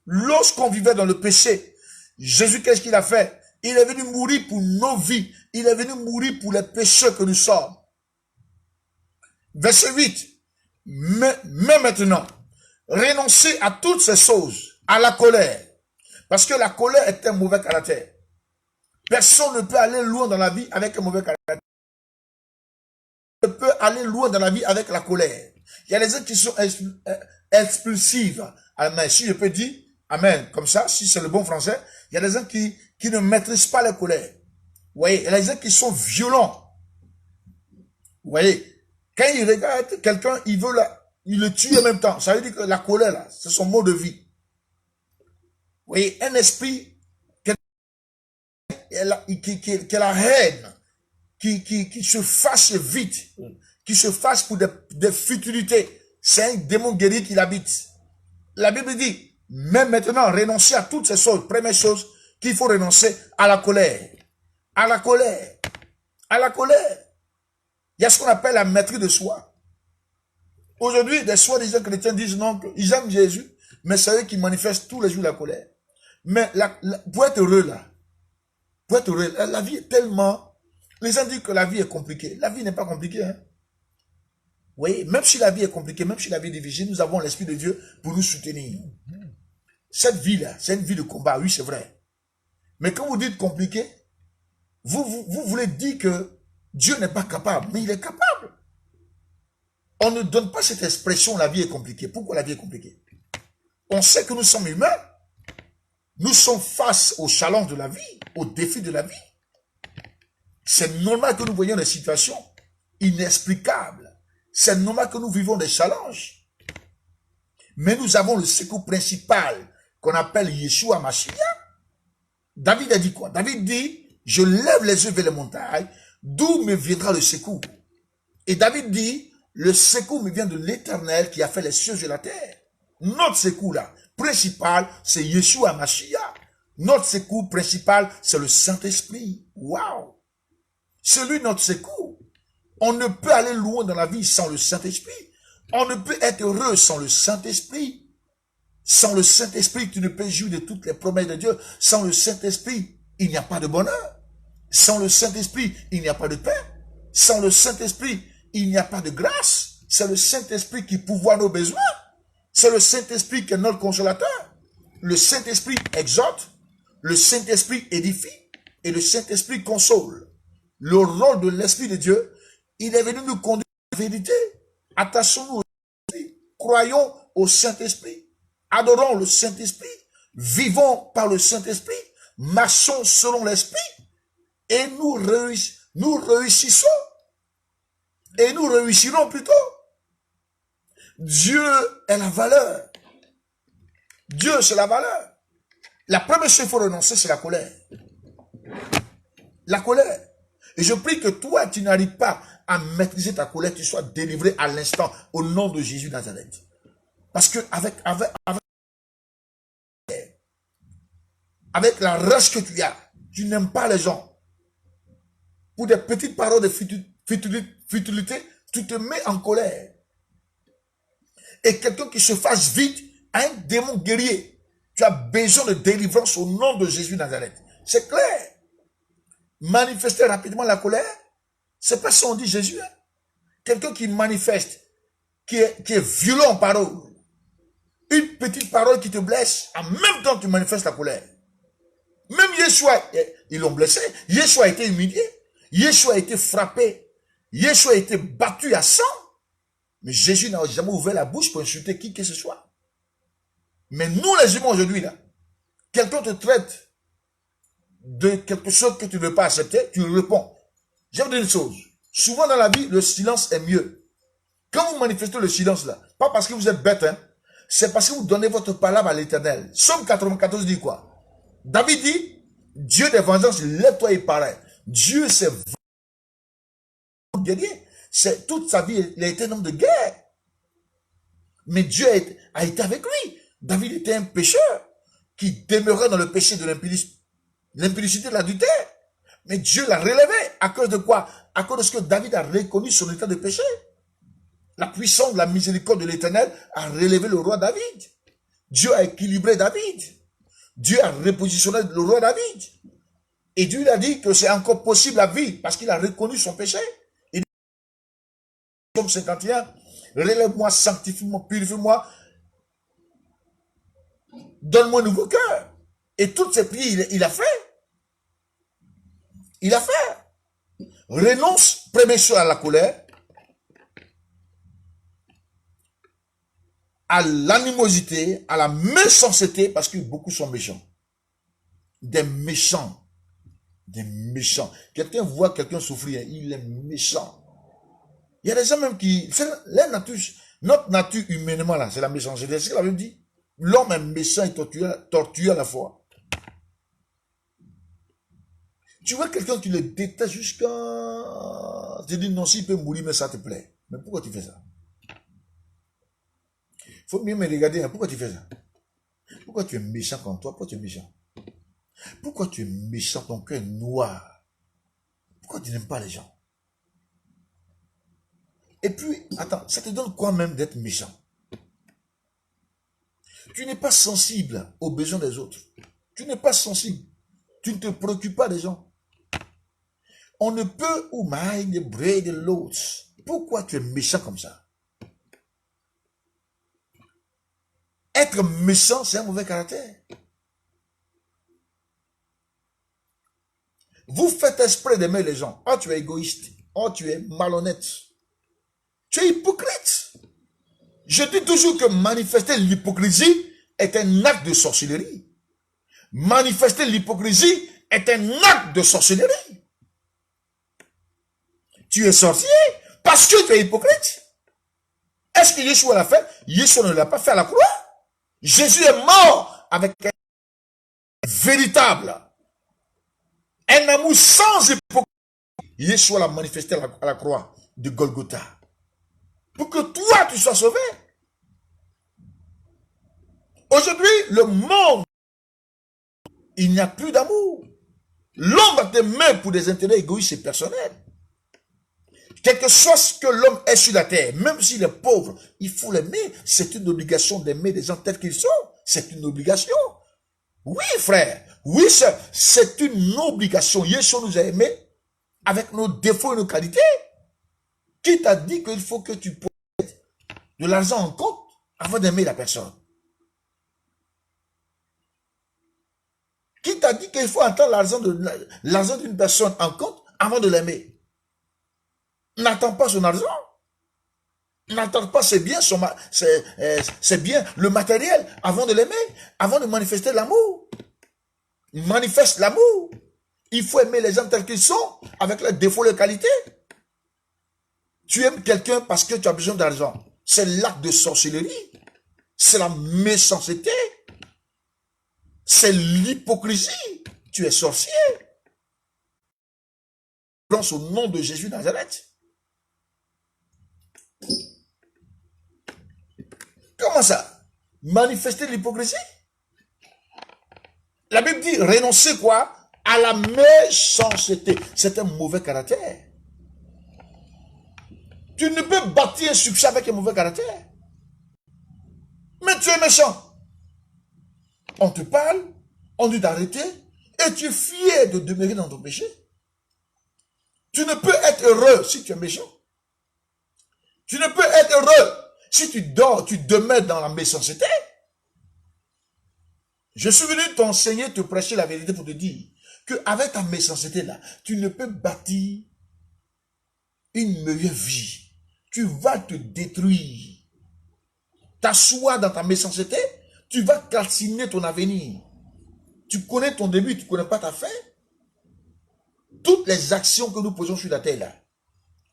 lorsqu'on vivait dans le péché, Jésus, qu'est-ce qu'il a fait? Il est venu mourir pour nos vies. Il est venu mourir pour les péchés que nous sommes. Verset 8. Mais maintenant, renoncez à toutes ces choses, à la colère. Parce que la colère est un mauvais caractère. Personne ne peut aller loin dans la vie avec un mauvais caractère. On ne peut aller loin dans la vie avec la colère. Il y a des gens qui sont expulsifs. Amen. Si je peux dire, amen, comme ça, si c'est le bon français, il y a des gens qui ne maîtrisent pas la colère. Vous voyez, il y a des gens qui sont violents. Vous voyez, quand ils regardent quelqu'un, il le tue en même temps. Ça veut dire que la colère, là, c'est son mode de vie. Vous voyez, un esprit qui a la haine, qui se fâche vite, qui se fâche pour des futilités. C'est un démon guerrier qui l'habite. La Bible dit, même maintenant, renoncer à toutes ces choses. Première chose, qu'il faut renoncer à la colère. À la colère. À la colère. Il y a ce qu'on appelle la maîtrise de soi. Aujourd'hui, des soi-disant chrétiens disent non, ils aiment Jésus, mais c'est eux qui manifestent tous les jours la colère. Mais pour être heureux là, pour être heureux, la vie est tellement... Les gens disent que la vie est compliquée. La vie n'est pas compliquée. Hein? Oui, même si la vie est compliquée, même si la vie est difficile, nous avons l'Esprit de Dieu pour nous soutenir. Cette vie-là, c'est une vie de combat, oui, c'est vrai. Mais quand vous dites compliqué, vous voulez dire que Dieu n'est pas capable, mais il est capable. On ne donne pas cette expression, la vie est compliquée. Pourquoi la vie est compliquée? On sait que nous sommes humains. Nous sommes face aux challenges de la vie, aux défis de la vie. C'est normal que nous voyions des situations inexplicables. C'est normal que nous vivons des challenges. Mais nous avons le secours principal qu'on appelle Yeshua Mashiach. David a dit quoi? David dit, je lève les yeux vers les montagnes, d'où me viendra le secours? Et David dit, le secours me vient de l'Éternel qui a fait les cieux et la terre. Notre secours là, principal, c'est Yeshua Mashiach. Notre secours principal, c'est le Saint-Esprit. Waouh! C'est lui notre secours. On ne peut aller loin dans la vie sans le Saint-Esprit. On ne peut être heureux sans le Saint-Esprit. Sans le Saint-Esprit, tu ne peux jouir de toutes les promesses de Dieu. Sans le Saint-Esprit, il n'y a pas de bonheur. Sans le Saint-Esprit, il n'y a pas de paix. Sans le Saint-Esprit, il n'y a pas de grâce. C'est le Saint-Esprit qui pourvoit nos besoins. C'est le Saint-Esprit qui est notre consolateur. Le Saint-Esprit exhorte, le Saint-Esprit édifie et le Saint-Esprit console. Le rôle de l'Esprit de Dieu, il est venu nous conduire à la vérité. Attachons-nous au Saint-Esprit. Croyons au Saint-Esprit. Adorons le Saint-Esprit. Vivons par le Saint-Esprit. Marchons selon l'Esprit. Et nous réussissons. Et nous réussirons plutôt. Dieu est la valeur. Dieu, c'est la valeur. La première chose qu'il faut renoncer, c'est la colère. La colère. Et je prie que toi, tu n'arrives pas à maîtriser ta colère, tu sois délivré à l'instant au nom de Jésus de Nazareth. Parce que avec la rage que tu as, tu n'aimes pas les gens. Pour des petites paroles de futilité, tu te mets en colère. Et quelqu'un qui se fasse vite a un démon guerrier. Tu as besoin de délivrance au nom de Jésus de Nazareth. C'est clair. Manifester rapidement la colère, c'est pas ça on dit Jésus. Hein? Quelqu'un qui manifeste, qui est violent en parole. Une petite parole qui te blesse, en même temps tu manifestes la colère. Même Yeshua, ils l'ont blessé. Yeshua a été humilié. Yeshua a été frappé. Yeshua a été battu à sang. Mais Jésus n'a jamais ouvert la bouche pour insulter qui que ce soit. Mais nous les humains aujourd'hui, là, quelqu'un te traite de quelque chose que tu ne veux pas accepter, tu réponds. Je vais vous dire une chose. Souvent dans la vie, le silence est mieux. Quand vous manifestez le silence là, pas parce que vous êtes bête, hein, c'est parce que vous donnez votre parole à l'Éternel. Somme 94 dit quoi? David dit, Dieu des vengeances, lève-toi et paraît. Dieu, c'est guerrier. C'est toute sa vie, il a été un homme de guerre. Mais Dieu a été avec lui. David était un pécheur qui demeurait dans le péché de l'impudicité de l'adultère. Mais Dieu l'a relevé. À cause de quoi? À cause de ce que David a reconnu son état de péché. La puissance de la miséricorde de l'Éternel a relevé le roi David. Dieu a équilibré David. Dieu a repositionné le roi David. Et Dieu lui a dit que c'est encore possible la vie parce qu'il a reconnu son péché. Il dit, Psaume 51, relève-moi, sanctifie-moi, purifie-moi, donne-moi un nouveau cœur. Et toutes ces prières, il a fait. Il a fait. Renonce, première chose, à la colère, à l'animosité, à la méchanceté, parce que beaucoup sont méchants. Des méchants. Des méchants. Quelqu'un voit quelqu'un souffrir, il est méchant. Il y a des gens même qui... Notre nature humainement, là, c'est la méchanceté. C'est ce que la Bible dit. L'homme est méchant et tortueux à la fois. Tu vois quelqu'un qui le déteste jusqu'à... Tu dis non, s'il peut mourir, mais ça te plaît. Mais pourquoi tu fais ça? Il faut mieux me regarder. Hein. Pourquoi tu fais ça? Pourquoi tu es méchant comme toi? Pourquoi tu es méchant? Pourquoi tu es méchant? Ton cœur est noir. Pourquoi tu n'aimes pas les gens? Et puis, attends, ça te donne quoi même d'être méchant? Tu n'es pas sensible aux besoins des autres. Tu n'es pas sensible. Tu ne te préoccupes pas des gens. On ne peut ou mind the bread de l'autre. Pourquoi tu es méchant comme ça? Être méchant, c'est un mauvais caractère. Vous faites exprès d'aimer les gens. Oh, tu es égoïste. Oh, tu es malhonnête. Tu es hypocrite. Je dis toujours que manifester l'hypocrisie est un acte de sorcellerie. Manifester l'hypocrisie est un acte de sorcellerie. Tu es sorcier parce que tu es hypocrite. Est-ce que Yeshua l'a fait? Yeshua ne l'a pas fait à la croix. Jésus est mort avec un véritable, un amour sans hypocrisie. Yeshua l'a manifesté à la croix de Golgotha. Pour que toi, tu sois sauvé. Aujourd'hui, le monde, il n'y a plus d'amour. L'homme va t'aimer pour des intérêts égoïstes et personnels. Quel que soit ce que l'homme est sur la terre, même s'il est pauvre, il faut l'aimer. C'est une obligation d'aimer les gens tels qu'ils sont. C'est une obligation. Oui, frère. Oui, c'est une obligation. Yeshua nous a aimés avec nos défauts et nos qualités. Qui t'a dit qu'il faut que tu possèdes de l'argent en compte avant d'aimer la personne? Qui t'a dit qu'il faut attendre l'argent d'une personne en compte avant de l'aimer? N'attends pas son argent. N'attends pas ses biens, ses biens, le matériel, avant de l'aimer, avant de manifester l'amour. Manifeste l'amour. Il faut aimer les gens tels qu'ils sont, avec leurs défauts, leurs qualités. Tu aimes quelqu'un parce que tu as besoin d'argent. C'est l'acte de sorcellerie. C'est la méchanceté. C'est l'hypocrisie. Tu es sorcier. Pense au nom de Jésus de Nazareth. Comment ça? Manifester l'hypocrisie? La Bible dit renoncer quoi? À la méchanceté. C'est un mauvais caractère. Tu ne peux bâtir un succès avec un mauvais caractère. Mais tu es méchant. On te parle, on dit d'arrêter, et tu es fier de demeurer dans ton péché. Tu ne peux être heureux si tu es méchant. Tu ne peux être heureux si tu dors, tu demeures dans la méchanceté. Je suis venu t'enseigner, te prêcher la vérité pour te dire qu'avec ta méchanceté là, tu ne peux bâtir une meilleure vie. Tu vas te détruire. T'asseoir dans ta méchanceté, tu vas calciner ton avenir. Tu connais ton début, tu ne connais pas ta fin. Toutes les actions que nous posons sur la terre là,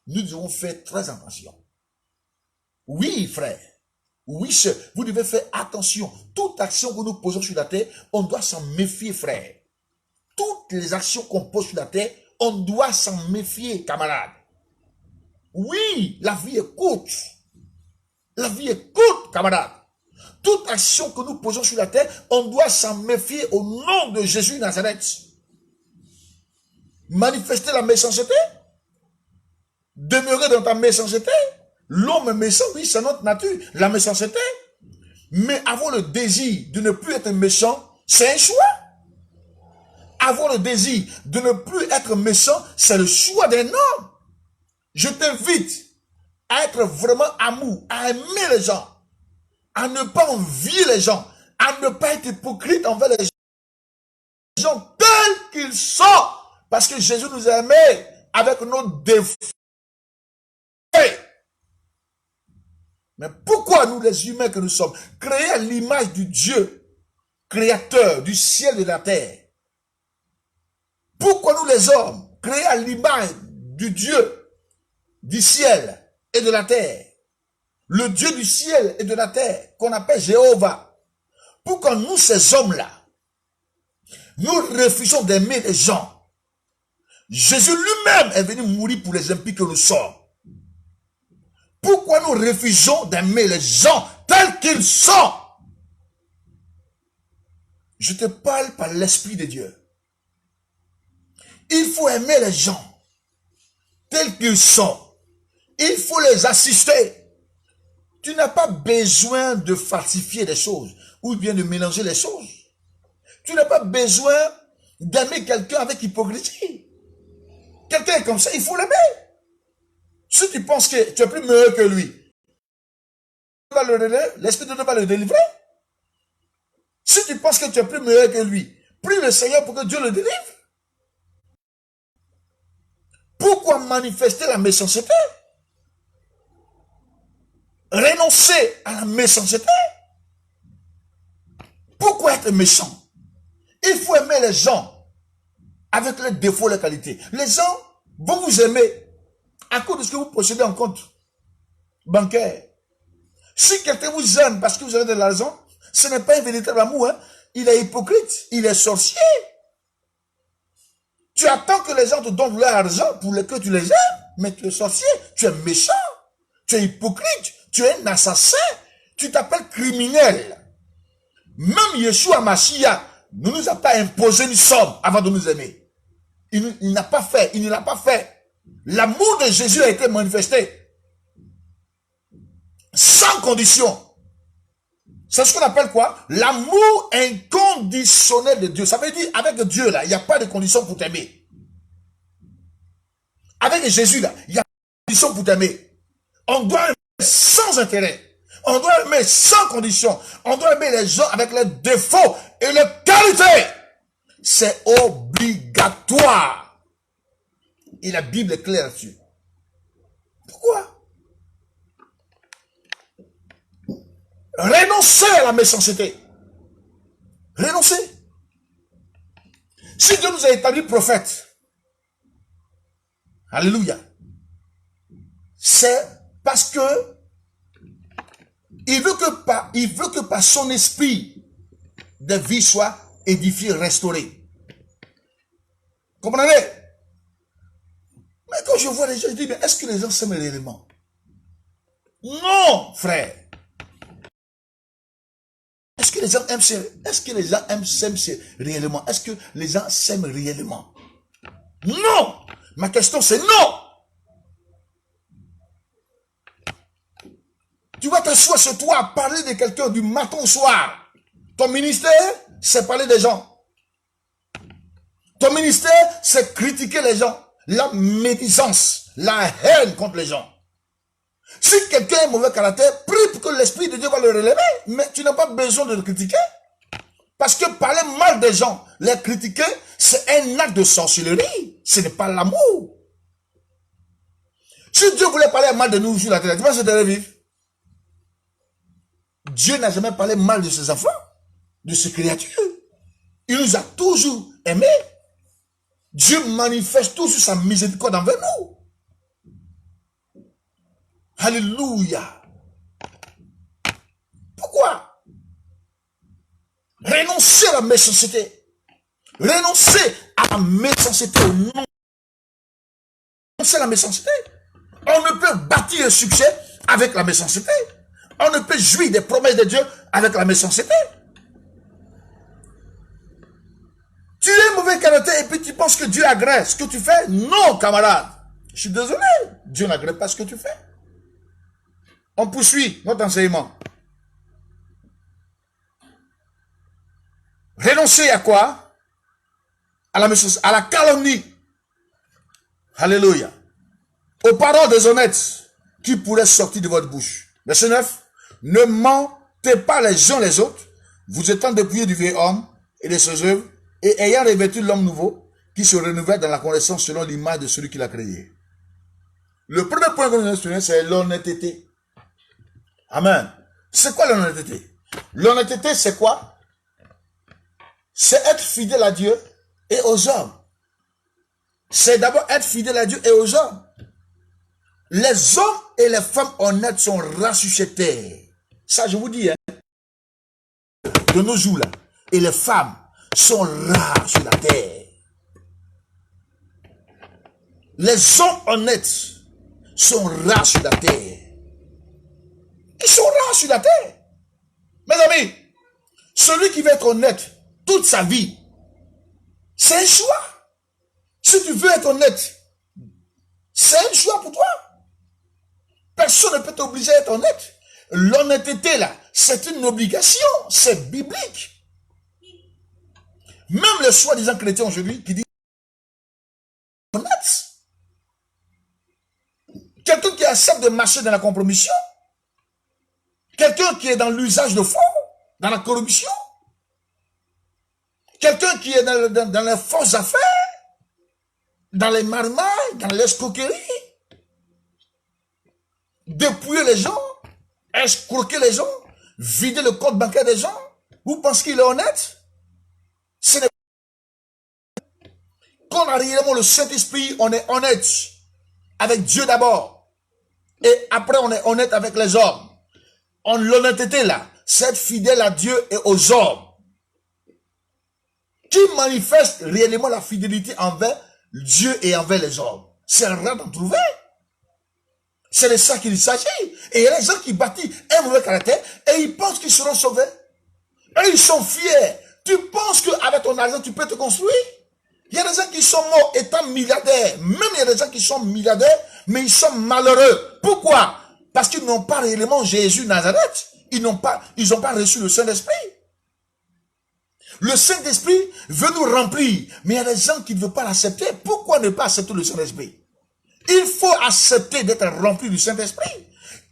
nous devons faire très attention. Oui, frère. Oui, sœur, vous devez faire attention. Toute action que nous posons sur la terre, on doit s'en méfier, frère. toutes les actions qu'on pose sur la terre, on doit s'en méfier, camarades. Oui, la vie est courte. La vie est courte, camarades. Toute action que nous posons sur la terre, on doit s'en méfier au nom de Jésus Nazareth. Manifester la méchanceté, demeurer dans ta méchanceté. L'homme méchant, oui, c'est notre nature, la méchanceté. Mais avoir le désir de ne plus être méchant, c'est un choix. Avoir le désir de ne plus être méchant, c'est le choix d'un homme. Je t'invite à être vraiment amour, à aimer les gens, à ne pas envier les gens, à ne pas être hypocrite envers les gens tels qu'ils sont. Parce que Jésus nous a aimés avec nos défauts. Mais pourquoi nous, les humains que nous sommes, créés à l'image du Dieu, créateur du ciel et de la terre? Pourquoi nous, les hommes, créés à l'image du Dieu, du ciel et de la terre, le Dieu du ciel et de la terre, qu'on appelle Jéhovah, pourquoi nous, ces hommes-là, nous refusons d'aimer les gens? Jésus lui-même est venu mourir pour les impies que nous sommes. Pourquoi nous refusons d'aimer les gens tels qu'ils sont? Je te parle par l'Esprit de Dieu. Il faut aimer les gens tels qu'ils sont. Il faut les assister. Tu n'as pas besoin de falsifier les choses ou bien de mélanger les choses. Tu n'as pas besoin d'aimer quelqu'un avec hypocrisie. Quelqu'un est comme ça, il faut l'aimer. Si tu penses que tu es plus meilleur que lui, l'Esprit de Dieu va le délivrer. Si tu penses que tu es plus meilleur que lui, prie le Seigneur pour que Dieu le délivre. Pourquoi manifester la méchanceté? Renoncer à la méchanceté? Pourquoi être méchant? Il faut aimer les gens avec les défauts, les qualités. Les gens vont vous aimer à cause de ce que vous possédez en compte bancaire. Si quelqu'un vous aime parce que vous avez de l'argent, ce n'est pas un véritable amour. Hein? Il est hypocrite, il est sorcier. Tu attends que les gens te donnent leur argent pour que tu les aimes, mais tu es sorcier, tu es méchant, tu es hypocrite, tu es un assassin, tu t'appelles criminel. Même Yeshua Mashiach ne nous a pas imposé une somme avant de nous aimer. Il n'a pas fait, il ne l'a pas fait. L'amour de Jésus a été manifesté sans condition. C'est ce qu'on appelle quoi? L'amour inconditionnel de Dieu. Ça veut dire, avec Dieu, là, il n'y a pas de condition pour t'aimer. Avec Jésus, là, il y a pas de condition pour t'aimer. On doit aimer sans intérêt. On doit aimer sans condition. On doit aimer les gens avec les défauts et les qualités. C'est obligatoire. Et la Bible est claire là-dessus. Pourquoi? Renoncer à la méchanceté. Renoncer. Si Dieu nous a établi prophètes, alléluia, c'est parce que il veut que par son esprit des vies soient édifiées, restaurées. Comprenez? Mais quand je vois les gens, je dis, mais est-ce que les gens s'aiment réellement? Non, frère. Est-ce que les gens aiment s'aiment réellement? Est-ce que les gens s'aiment réellement? Non! Ma question c'est non! Tu vas t'asseoir sur toi, parler de quelqu'un du matin au soir. Ton ministère, c'est parler des gens. Ton ministère, c'est critiquer les gens. La médisance, la haine contre les gens. Si quelqu'un est mauvais caractère, prie pour que l'Esprit de Dieu va le relever. Mais tu n'as pas besoin de le critiquer. Parce que parler mal des gens, les critiquer, c'est un acte de sorcellerie. Ce n'est pas l'amour. Si Dieu voulait parler mal de nous sur la terre, tu vas se faire vivre. Dieu n'a jamais parlé mal de ses enfants, de ses créatures. Il nous a toujours aimés. Dieu manifeste toujours sa miséricorde envers nous. Alléluia. Pourquoi? Renoncer à la méchanceté. Renoncer à la méchanceté. Non, c'est la méchanceté. On ne peut bâtir un succès avec la méchanceté. On ne peut jouir des promesses de Dieu avec la méchanceté. Tu es un mauvais caractère et puis tu penses que Dieu agrée ce que tu fais. Non, camarade. Je suis désolé. Dieu n'agrée pas ce que tu fais. On poursuit notre enseignement. Renoncer à quoi? À la méchanceté, à la calomnie. Alléluia. Aux paroles déshonnêtes qui pourraient sortir de votre bouche. Verset 9. Ne mentez pas les uns les autres, vous étant dépouillés du vieil homme et de ses œuvres, et ayant revêtu l'homme nouveau, qui se renouvelle dans la connaissance selon l'image de celui qui l'a créé. Le premier point que nous allons c'est l'honnêteté. Amen. C'est quoi l'honnêteté? L'honnêteté, c'est quoi? C'est être fidèle à Dieu et aux hommes. C'est d'abord être fidèle à Dieu et aux hommes. Les hommes et les femmes honnêtes sont rares sur cette terre. Ça, je vous dis, hein, de nos jours là. Et les femmes sont rares sur la terre. Les hommes honnêtes sont rares sur la terre. Ils sont rares sur la terre. Mes amis, celui qui veut être honnête toute sa vie, c'est un choix. Si tu veux être honnête, c'est un choix pour toi. Personne ne peut t'obliger à être honnête. L'honnêteté là, c'est une obligation, c'est biblique. Même les soi-disant chrétiens aujourd'hui qui disent honnête. Quelqu'un qui accepte de marcher dans la compromission. Quelqu'un qui est dans l'usage de faux, dans la corruption. Quelqu'un qui est dans les fausses affaires, dans les marmailles, dans l'escroquerie. Dépouiller les gens, escroquer les gens, vider le compte bancaire des gens. Vous pensez qu'il est honnête? Ce n'est pas. Quand on a réellement le Saint-Esprit, on est honnête avec Dieu d'abord. Et après, on est honnête avec les hommes. L'honnêteté là, c'est être fidèle à Dieu et aux hommes. Qui manifeste réellement la fidélité envers Dieu et envers les hommes? C'est rare d'en trouver. C'est de ça qu'il s'agit. Et il y a des gens qui bâtissent un mauvais caractère et ils pensent qu'ils seront sauvés. Et ils sont fiers. Tu penses qu'avec ton argent, tu peux te construire? Il y a des gens qui sont morts étant milliardaires. Même il y a des gens qui sont milliardaires, mais ils sont malheureux. Pourquoi? Parce qu'ils n'ont pas réellement Jésus Nazareth. Ils n'ont pas reçu le Saint-Esprit. Le Saint-Esprit veut nous remplir. Mais il y a des gens qui ne veulent pas l'accepter. Pourquoi ne pas accepter le Saint-Esprit? Il faut accepter d'être rempli du Saint-Esprit.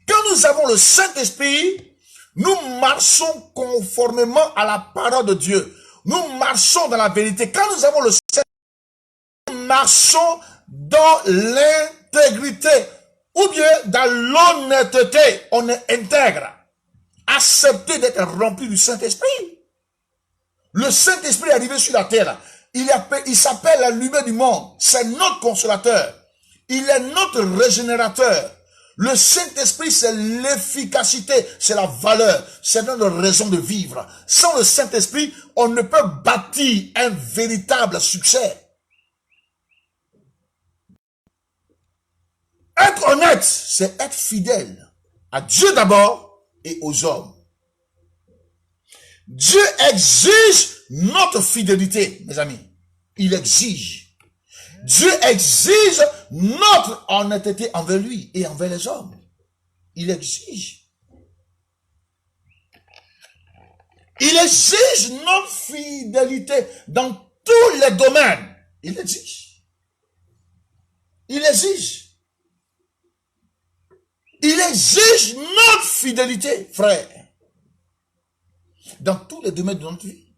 Quand nous avons le Saint-Esprit, nous marchons conformément à la parole de Dieu. Nous marchons dans la vérité. Quand nous avons le Saint-Esprit, nous marchons dans l'intégrité ou bien dans l'honnêteté. On est intègre. Accepter d'être rempli du Saint-Esprit. Le Saint-Esprit est arrivé sur la terre. Il s'appelle la lumière du monde. C'est notre consolateur. Il est notre régénérateur. Le Saint-Esprit, c'est l'efficacité, c'est la valeur, c'est notre raison de vivre. Sans le Saint-Esprit, on ne peut bâtir un véritable succès. Être honnête, c'est être fidèle à Dieu d'abord et aux hommes. Dieu exige notre fidélité, mes amis. Il exige. Dieu exige notre honnêteté envers lui et envers les hommes. Il exige. Il exige notre fidélité dans tous les domaines. Il exige. Il exige. Il exige notre fidélité, frère. Dans tous les domaines de notre vie.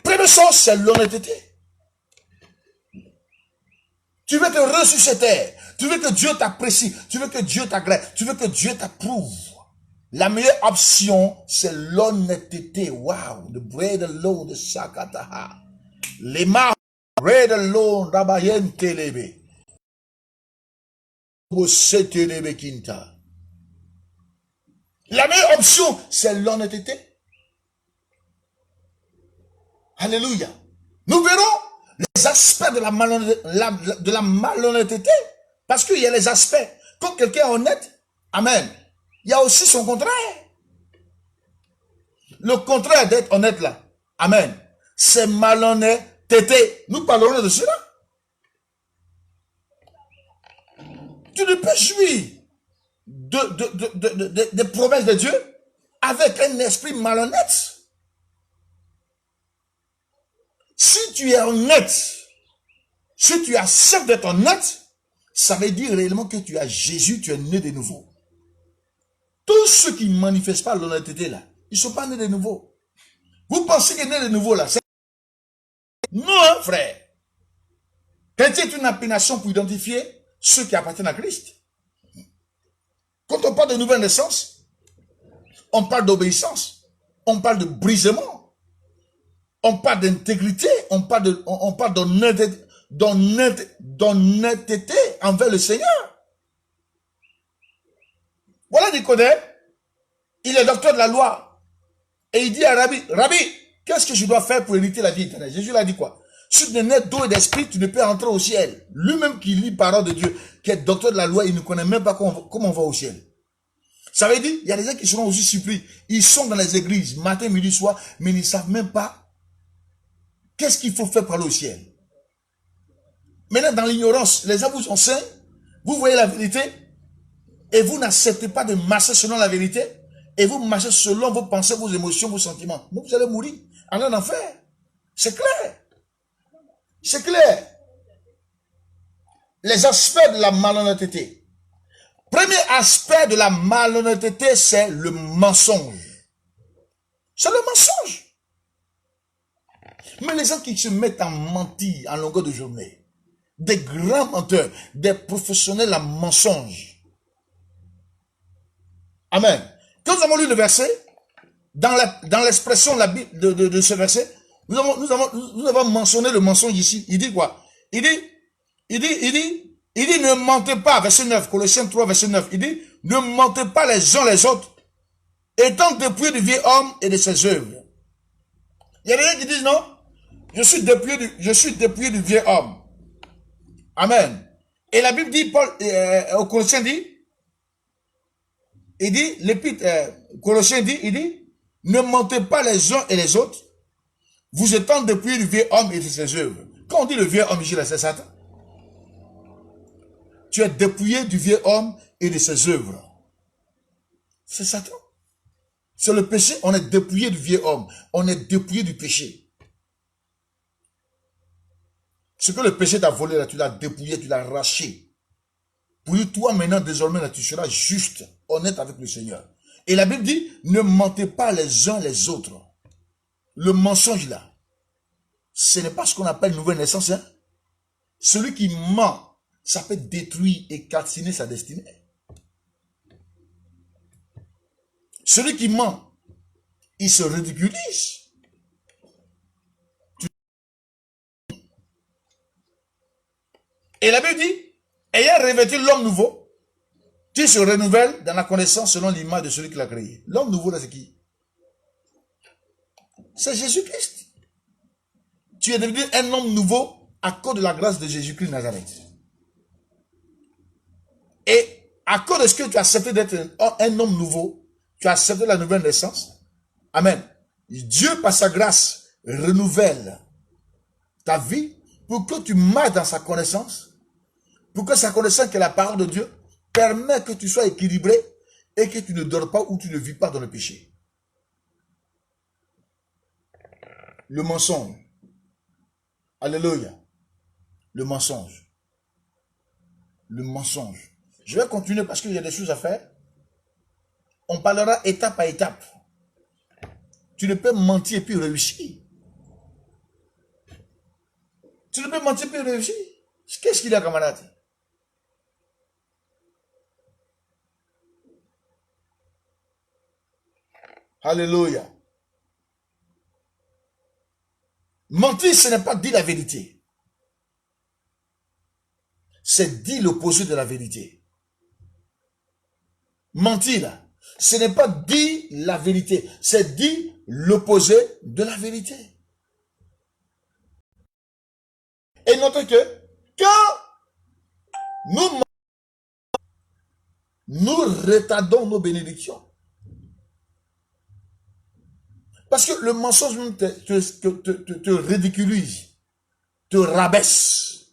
Première chose, c'est l'honnêteté. Tu veux te ressusciter. Tu veux que Dieu t'apprécie. Tu veux que Dieu t'agrée. Tu veux que Dieu t'approuve. La meilleure option, c'est l'honnêteté. Wow. The bread alone, the shakataha. Les marques, bread alone, rabayen telebe. La meilleure option, c'est l'honnêteté. Alléluia. Nous verrons les aspects de la malhonnêteté. Parce qu'il y a les aspects. Quand quelqu'un est honnête, amen, il y a aussi son contraire. Le contraire d'être honnête là, amen, c'est malhonnêteté. Nous parlerons de cela. Tu ne peux jouir des promesses de Dieu avec un esprit malhonnête. Si tu es honnête, si tu acceptes d'être honnête, ça veut dire réellement que tu as Jésus, tu es né de nouveau. Tous ceux qui ne manifestent pas l'honnêteté là, ils ne sont pas nés de nouveau. Vous pensez que né de nouveau là, c'est... Non, frère. Chrétien est une appellation pour identifier ceux qui appartiennent à Christ. Quand on parle de nouvelle naissance, on parle d'obéissance, on parle de brisement, on parle d'intégrité, on parle d'honnêteté envers le Seigneur. Voilà Nicodème, il est docteur de la loi. Et il dit à Rabbi, Rabbi, qu'est-ce que je dois faire pour hériter la vie éternelle? Jésus l'a dit quoi? Si tu n'es né d'eau et d'esprit, tu ne peux entrer au ciel. Lui-même qui lit parole de Dieu, qui est docteur de la loi, il ne connaît même pas comment on va au ciel. Ça veut dire, il y a des gens qui seront aussi surpris. Ils sont dans les églises, matin, midi, soir, mais ils ne savent même pas qu'est-ce qu'il faut faire pour aller au ciel. Maintenant, dans l'ignorance, les gens vous enseignent, vous voyez la vérité, et vous n'acceptez pas de marcher selon la vérité, et vous marchez selon vos pensées, vos émotions, vos sentiments. Vous allez mourir, aller en enfer. C'est clair. C'est clair. Les aspects de la malhonnêteté. Premier aspect de la malhonnêteté, c'est le mensonge. C'est le mensonge. Mais les gens qui se mettent à mentir en longueur de journée, des grands menteurs, des professionnels en mensonge. Amen. Quand nous avons lu le verset, dans l'expression de ce verset, nous avons mentionné le mensonge ici. Il dit quoi? Il dit, ne mentez pas, verset 9, Colossiens 3, verset 9. Il dit, ne mentez pas les uns les autres, étant dépouillés du vieil homme et de ses œuvres. Il y a des gens qui disent, non, je suis dépouillé du vieil homme. Amen. Et la Bible dit, Paul, au Colossiens dit, il dit, l'épître, Colossiens dit, il dit, ne mentez pas les uns et les autres, vous étant dépouillés du vieil homme et de ses œuvres. Quand on dit le vieil homme, c'est Satan. Tu es dépouillé du vieil homme et de ses œuvres. C'est Satan. C'est le péché, on est dépouillé du vieil homme. On est dépouillé du péché. Ce que le péché t'a volé, là, tu l'as dépouillé, tu l'as arraché. Pour lui, toi maintenant, désormais, là, tu seras juste, honnête avec le Seigneur. Et la Bible dit, ne mentez pas les uns les autres. Le mensonge là, ce n'est pas ce qu'on appelle nouvelle naissance. Hein? Celui qui ment, ça peut détruire et calciner sa destinée. Celui qui ment, il se ridiculise. Et la Bible dit, ayant revêtu l'homme nouveau, qui se renouvelle dans la connaissance selon l'image de celui qui l'a créé. L'homme nouveau là, c'est qui? C'est Jésus-Christ. Tu es devenu un homme nouveau à cause de la grâce de Jésus-Christ de Nazareth. Et à cause de ce que tu as accepté d'être un homme nouveau, tu as accepté la nouvelle naissance. Amen. Dieu, par sa grâce, renouvelle ta vie pour que tu marches dans sa connaissance, pour que sa connaissance, qui est la parole de Dieu, permet que tu sois équilibré et que tu ne dors pas ou tu ne vis pas dans le péché. Le mensonge. Alléluia. Le mensonge. Le mensonge. Je vais continuer parce qu'il y a des choses à faire. On parlera étape à étape. Tu ne peux mentir et puis réussir. Tu ne peux mentir et puis réussir. Qu'est-ce qu'il y a, camarade? Alléluia. Mentir, ce n'est pas dire la vérité. C'est dire l'opposé de la vérité. Mentir, là, ce n'est pas dire la vérité. C'est dire l'opposé de la vérité. Et notez que quand nous retardons nos bénédictions, parce que le mensonge même te ridiculise, te rabaisse.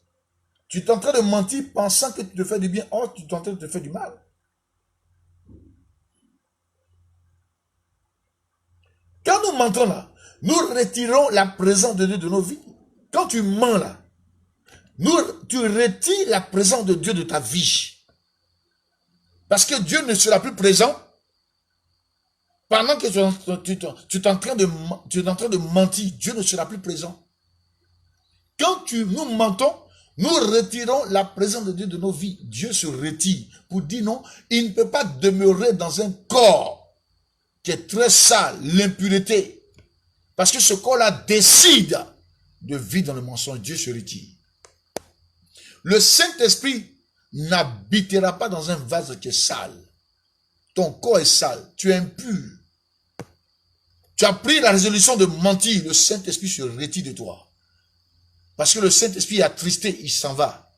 Tu es en train de mentir pensant que tu te fais du bien, or tu es en train de te faire du mal. Quand nous mentons là, nous retirons la présence de Dieu de nos vies. Quand tu mens là, tu retires la présence de Dieu de ta vie. Parce que Dieu ne sera plus présent pendant que tu es en train de mentir. Dieu ne sera plus présent. Quand nous mentons, nous retirons la présence de Dieu de nos vies. Dieu se retire pour dire non, il ne peut pas demeurer dans un corps qui est très sale, l'impureté. Parce que ce corps-là décide de vivre dans le mensonge. Dieu se retire. Le Saint-Esprit n'habitera pas dans un vase qui est sale. Ton corps est sale, tu es impur. Tu as pris la résolution de mentir, le Saint-Esprit se retire de toi. Parce que le Saint-Esprit est attristé, il s'en va.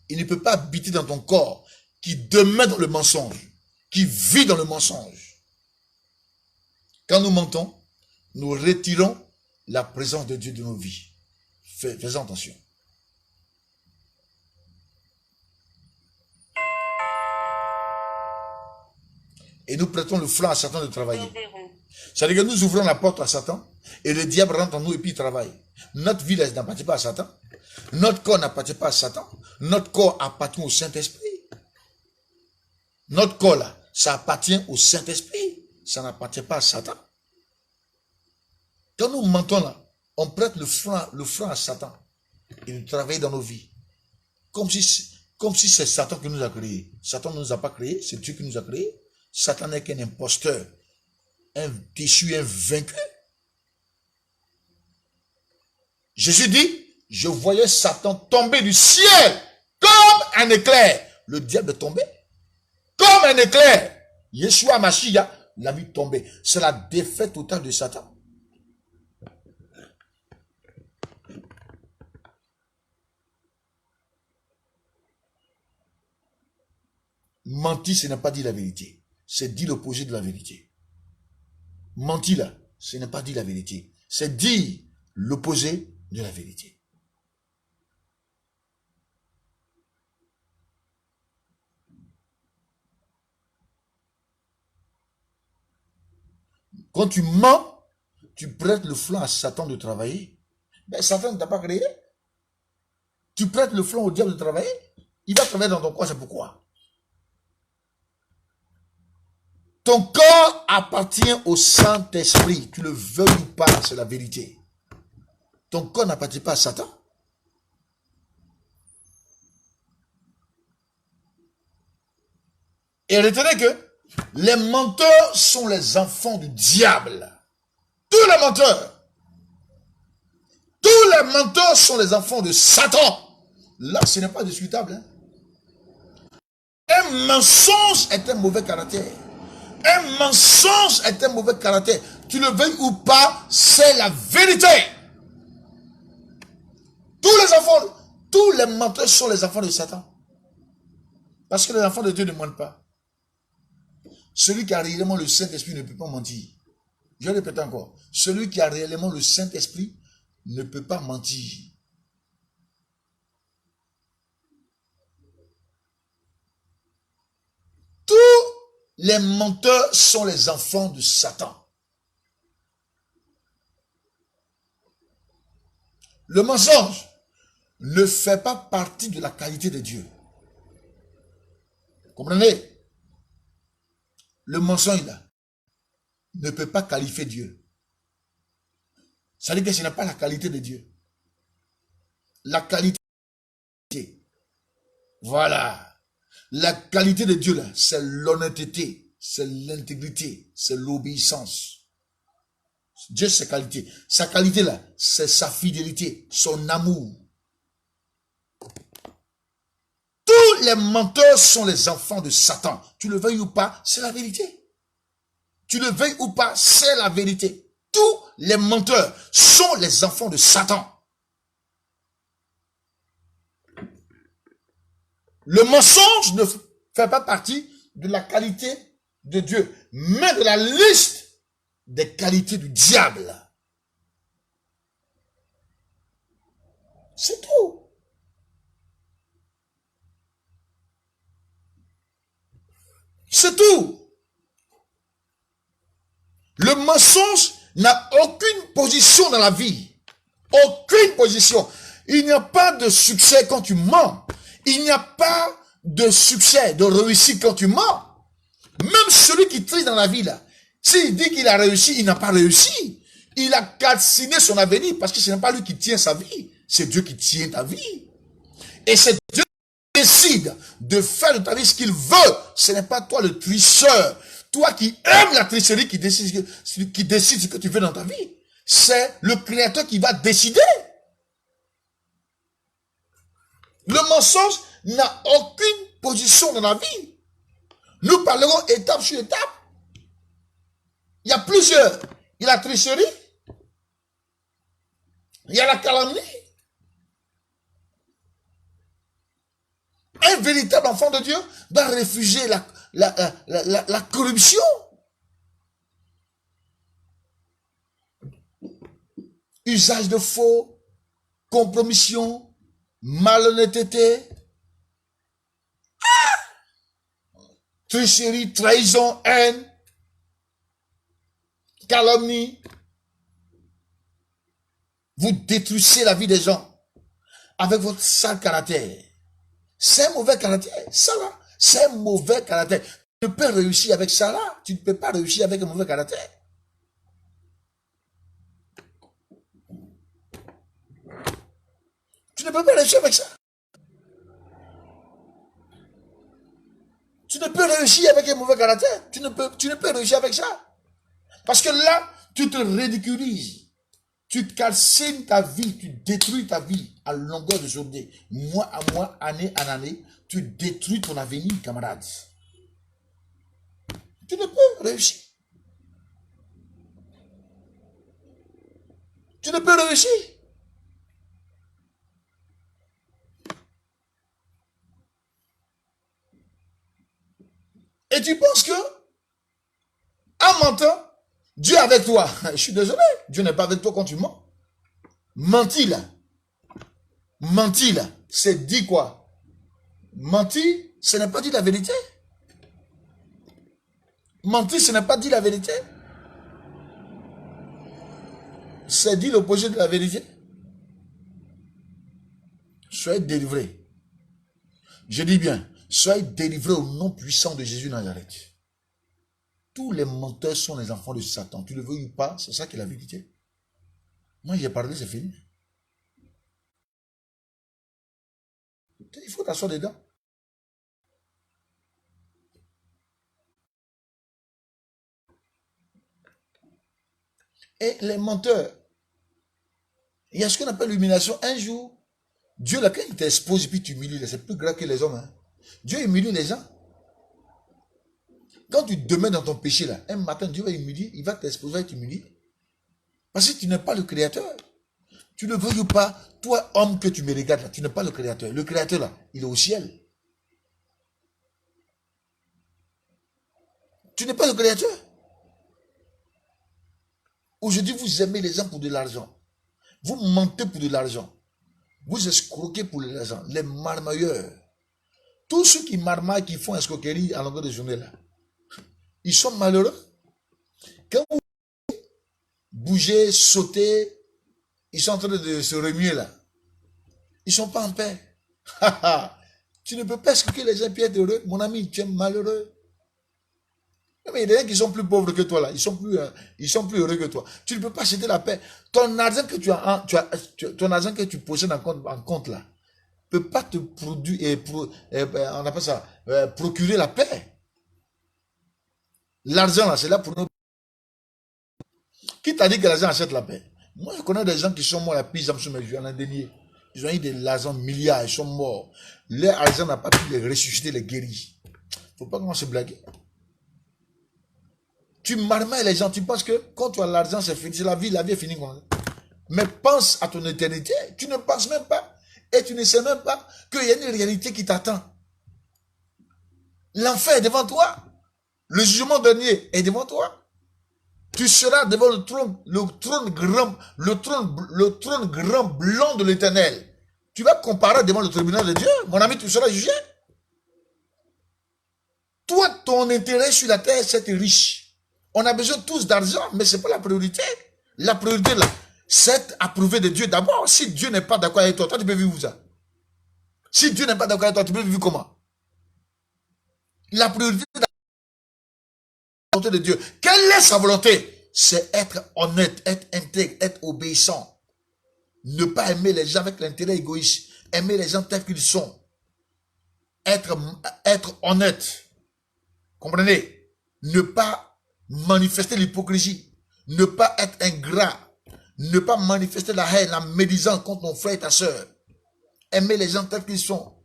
Il ne peut pas habiter dans ton corps qui demeure dans le mensonge, qui vit dans le mensonge. Quand nous mentons, nous retirons la présence de Dieu de nos vies. Faisons attention. Et nous prêtons le flanc à Satan de travailler. C'est-à-dire que nous ouvrons la porte à Satan et le diable rentre en nous et puis il travaille. Notre vie n'appartient pas à Satan. Notre corps n'appartient pas à Satan. Notre corps appartient au Saint-Esprit. Notre corps là, ça appartient au Saint-Esprit. Ça n'appartient pas à Satan. Quand nous mentons là, on prête le flanc à Satan. Il travaille dans nos vies. Comme si c'est Satan qui nous a créés. Satan ne nous a pas créés, c'est Dieu qui nous a créés. Satan n'est qu'un imposteur, un déchu, un vaincu. Jésus dit, je voyais Satan tomber du ciel comme un éclair. Le diable est tombé comme un éclair. Yeshua Mashiach l'a vu tomber. C'est la défaite totale de Satan. Mentir, ce n'est pas dire la vérité. C'est dire l'opposé de la vérité. Mentir là, ce n'est pas dire la vérité. C'est dire l'opposé de la vérité. Quand tu mens, tu prêtes le flanc à Satan de travailler. Mais Satan ne t'a pas créé. Tu prêtes le flanc au diable de travailler. Il va travailler dans ton corps, c'est pourquoi. Ton corps appartient au Saint-Esprit. Tu le veux ou pas, c'est la vérité. Ton corps n'appartient pas à Satan. Et retenez que les menteurs sont les enfants du diable. Tous les menteurs. Tous les menteurs sont les enfants de Satan. Là, ce n'est pas discutable. Hein? Un mensonge est un mauvais caractère. Un mensonge est un mauvais caractère. Tu le veuilles ou pas, c'est la vérité. Tous les menteurs sont les enfants de Satan. Parce que les enfants de Dieu ne mentent pas. Celui qui a réellement le Saint-Esprit ne peut pas mentir. Je répète encore. Celui qui a réellement le Saint-Esprit ne peut pas mentir. Tous les menteurs sont les enfants de Satan. Le mensonge ne fait pas partie de la qualité de Dieu. Vous comprenez? Le mensonge là ne peut pas qualifier Dieu. Ça veut dire que ce n'est pas la qualité de Dieu. La qualité, voilà. La qualité de Dieu là, c'est l'honnêteté, c'est l'intégrité, c'est l'obéissance. Dieu, c'est sa qualité. Sa qualité là, c'est sa fidélité, son amour. Tous les menteurs sont les enfants de Satan. Tu le veuilles ou pas, c'est la vérité. Tu le veuilles ou pas, c'est la vérité. Tous les menteurs sont les enfants de Satan. le mensonge ne fait pas partie de la qualité de Dieu, mais de la liste des qualités du diable. C'est tout. C'est tout. Le mensonge n'a aucune position dans la vie. Aucune position. Il n'y a pas de succès quand tu mens. Il n'y a pas de succès, de réussite quand tu mens. Même celui qui triche dans la vie, là, s'il dit qu'il a réussi, il n'a pas réussi. Il a calciné son avenir parce que ce n'est pas lui qui tient sa vie. C'est Dieu qui tient ta vie. Et c'est Dieu qui décide de faire de ta vie ce qu'il veut. Ce n'est pas toi le tricheur. Toi qui aimes la tricherie qui décide ce que tu veux dans ta vie. C'est le Créateur qui va décider. Le mensonge n'a aucune position dans la vie. Nous parlerons étape sur étape. Il y a plusieurs. Il y a la tricherie. Il y a la calomnie. Un véritable enfant de Dieu doit refuser la corruption. Usage de faux, compromission, malhonnêteté, tricherie, trahison, haine, calomnie. Vous détruisez la vie des gens avec votre sale caractère. C'est un mauvais caractère. Ça là, c'est un mauvais caractère. Tu ne peux réussir avec ça là. Tu ne peux pas réussir avec un mauvais caractère. Tu ne peux pas réussir avec ça. Tu ne peux réussir avec un mauvais caractère. Tu ne peux réussir avec ça. Parce que là, tu te ridiculises. Tu calcines ta vie, tu détruis ta vie à longueur de journée. Mois à mois, année en année, tu détruis ton avenir, camarade. Tu ne peux réussir. Tu ne peux réussir. Et tu penses que, en mentant, Dieu est avec toi. Je suis désolé, Dieu n'est pas avec toi quand tu mens. Mentir là. Mentir là, c'est dit quoi? Mentir, ce n'est pas dire la vérité. Mentir, ce n'est pas dire la vérité. C'est dire l'opposé de la vérité. Soyez délivrés. Je dis bien, soyez délivrés au nom puissant de Jésus Nazareth. Tous les menteurs sont les enfants de Satan. Tu le veux ou pas, c'est ça qui est la vérité. Moi, j'ai parlé, c'est fini. Il faut t'asseoir dedans. Et les menteurs, il y a ce qu'on appelle l'humiliation. Un jour, Dieu, là, quand il t'expose et puis tu humilies, c'est plus grave que les hommes. Hein. Dieu humilie les gens. Quand tu demeures dans ton péché, là, un matin, Dieu va humilier, il va t'exposer, il va t'humilier. Parce que tu n'es pas le créateur. Tu ne veux pas, toi, homme que tu me regardes, là, tu n'es pas le créateur. Le créateur, là, il est au ciel. Tu n'es pas le créateur. Aujourd'hui, vous aimez les gens pour de l'argent. Vous mentez pour de l'argent. Vous escroquez pour de l'argent. Les marmailleurs. Tous ceux qui marmaillent, qui font escroquerie à longueur de journée, là, ils sont malheureux. Quand vous bougez, sautez, ils sont en train de se remuer là. Ils ne sont pas en paix. Tu ne peux pas escroquer les gens et être heureux. Mon ami, tu es malheureux. Mais il y a des gens qui sont plus pauvres que toi là. Ils sont plus heureux que toi. Tu ne peux pas acheter la paix. Ton argent que ton argent que tu possèdes en compte là, ne peut pas te produire, on appelle ça, procurer la paix. L'argent là, c'est là pour nous. Qui t'a dit que l'argent achète la paix? Moi, je connais des gens qui sont morts à pis sur mes yeux en dernier. Ils ont eu de l'argent, milliards, ils sont morts. Leur argent n'a pas pu les ressusciter, les guérir. Il ne faut pas commencer à se blaguer. Tu marmailles les gens, tu penses que quand tu as l'argent, c'est fini, c'est la vie est finie. Mais pense à ton éternité. Tu ne penses même pas. Et tu ne sais même pas qu'il y a une réalité qui t'attend. L'enfer est devant toi. Le jugement dernier est devant toi. Tu seras devant le trône grand blanc de l'Éternel. Tu vas comparer devant le tribunal de Dieu. Mon ami, tu seras jugé. Toi, ton intérêt sur la terre, c'est d'être riche. On a besoin tous d'argent, mais ce n'est pas la priorité. La priorité, là, c'est approuver de Dieu d'abord. Si Dieu n'est pas d'accord avec toi, toi, tu peux vivre où ça? Si Dieu n'est pas d'accord avec toi, tu peux vivre comment? La priorité de la volonté de Dieu. Quelle est sa volonté? C'est être honnête, être intègre, être obéissant. Ne pas aimer les gens avec l'intérêt égoïste. Aimer les gens tels qu'ils sont. Être honnête. Comprenez? Ne pas manifester l'hypocrisie. Ne pas être ingrat. Ne pas manifester la haine, la médisance contre ton frère et ta soeur. Aimer les gens tels qu'ils sont.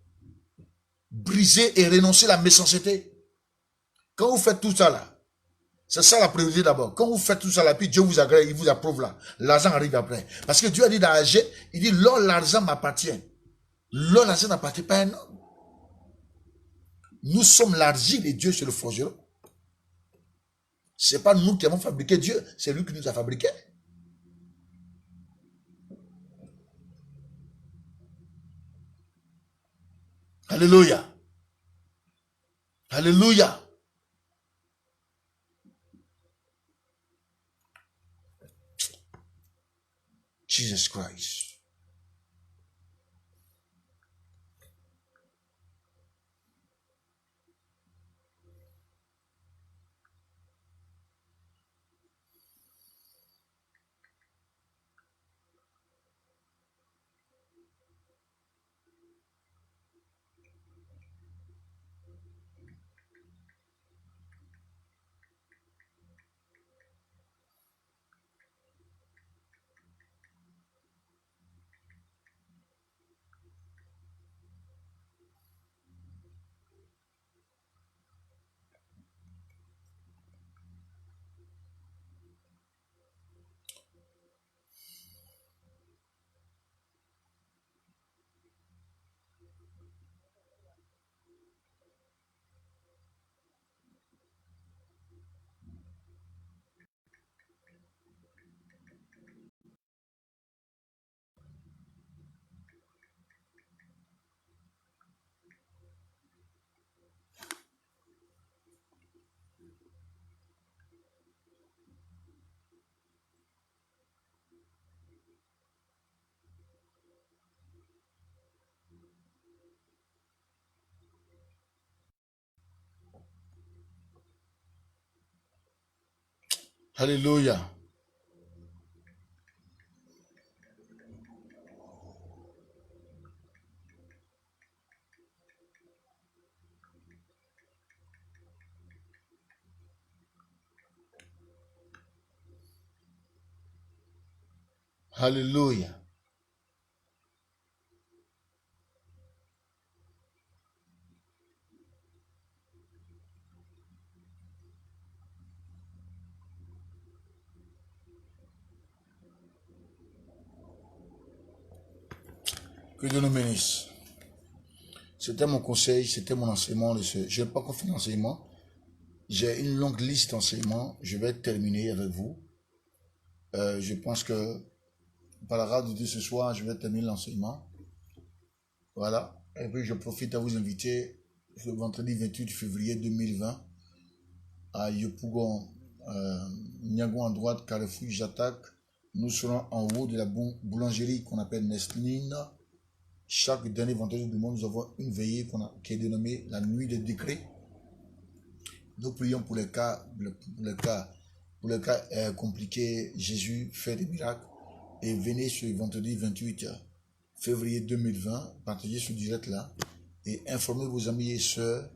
Briser et renoncer à la méchanceté. Quand vous faites tout ça là, c'est ça la priorité d'abord. Quand vous faites tout ça là, puis Dieu vous agrée, il vous approuve là. L'argent arrive après. Parce que Dieu a dit dans Agé, il dit, l'or, l'argent m'appartient. L'or, l'argent n'appartient pas à un homme. Nous sommes l'argile et Dieu c'est le forgeron. Ce n'est pas nous qui avons fabriqué Dieu, c'est lui qui nous a fabriqués. Alléluia. Alléluia. Jesus Christ. Alléluia. Alléluia. Que Dieu nous bénisse. C'était mon conseil, c'était mon enseignement. Je n'ai pas confié l'enseignement. J'ai une longue liste d'enseignements. Je vais terminer avec vous. Je pense que par la grâce de Dieu ce soir, je vais terminer l'enseignement. Voilà. Et puis je profite à vous inviter le vendredi 28 février 2020 à Yopougon, Niagon à droite, Carrefour, j'attaque. Nous serons en haut de la boulangerie qu'on appelle Nestline. Chaque dernier vendredi du mois, nous avons une veillée qui est dénommée la nuit des décrets. Nous prions pour les cas, compliqués. Jésus fait des miracles. Et venez ce vendredi 28 février 2020, partagez ce direct là et informez vos amis et sœurs.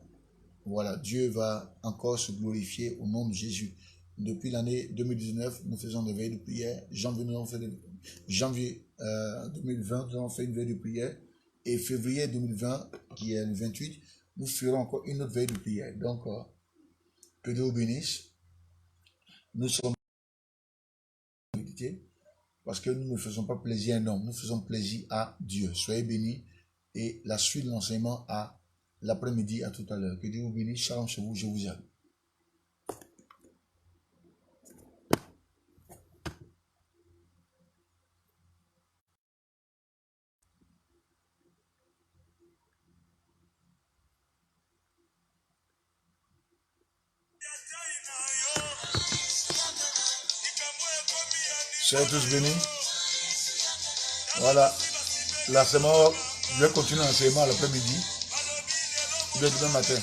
Voilà, Dieu va encore se glorifier au nom de Jésus. Depuis l'année 2019, nous faisons des veilles de prière. Janvier 2020, nous avons fait une veille de prière. Et février 2020, qui est le 28, nous ferons encore une autre veille de prière. Donc, que Dieu vous bénisse. Nous sommes parce que nous ne faisons pas plaisir à un homme, nous faisons plaisir à Dieu. Soyez bénis. Et la suite de l'enseignement à l'après-midi. À tout à l'heure. Que Dieu vous bénisse. Shalom chez vous. Je vous aime. Soyez tous bénis. Voilà. L'enseignement, je vais continuer l'enseignement l'après-midi. Demain matin.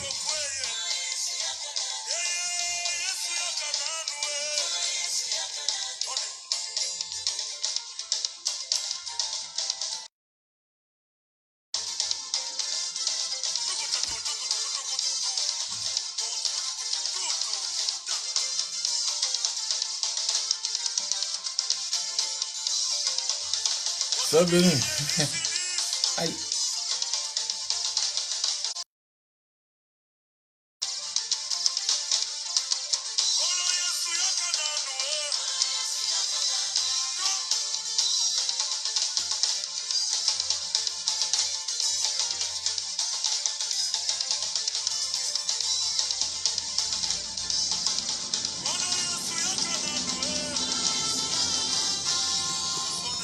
Soyez bénis. Aïe.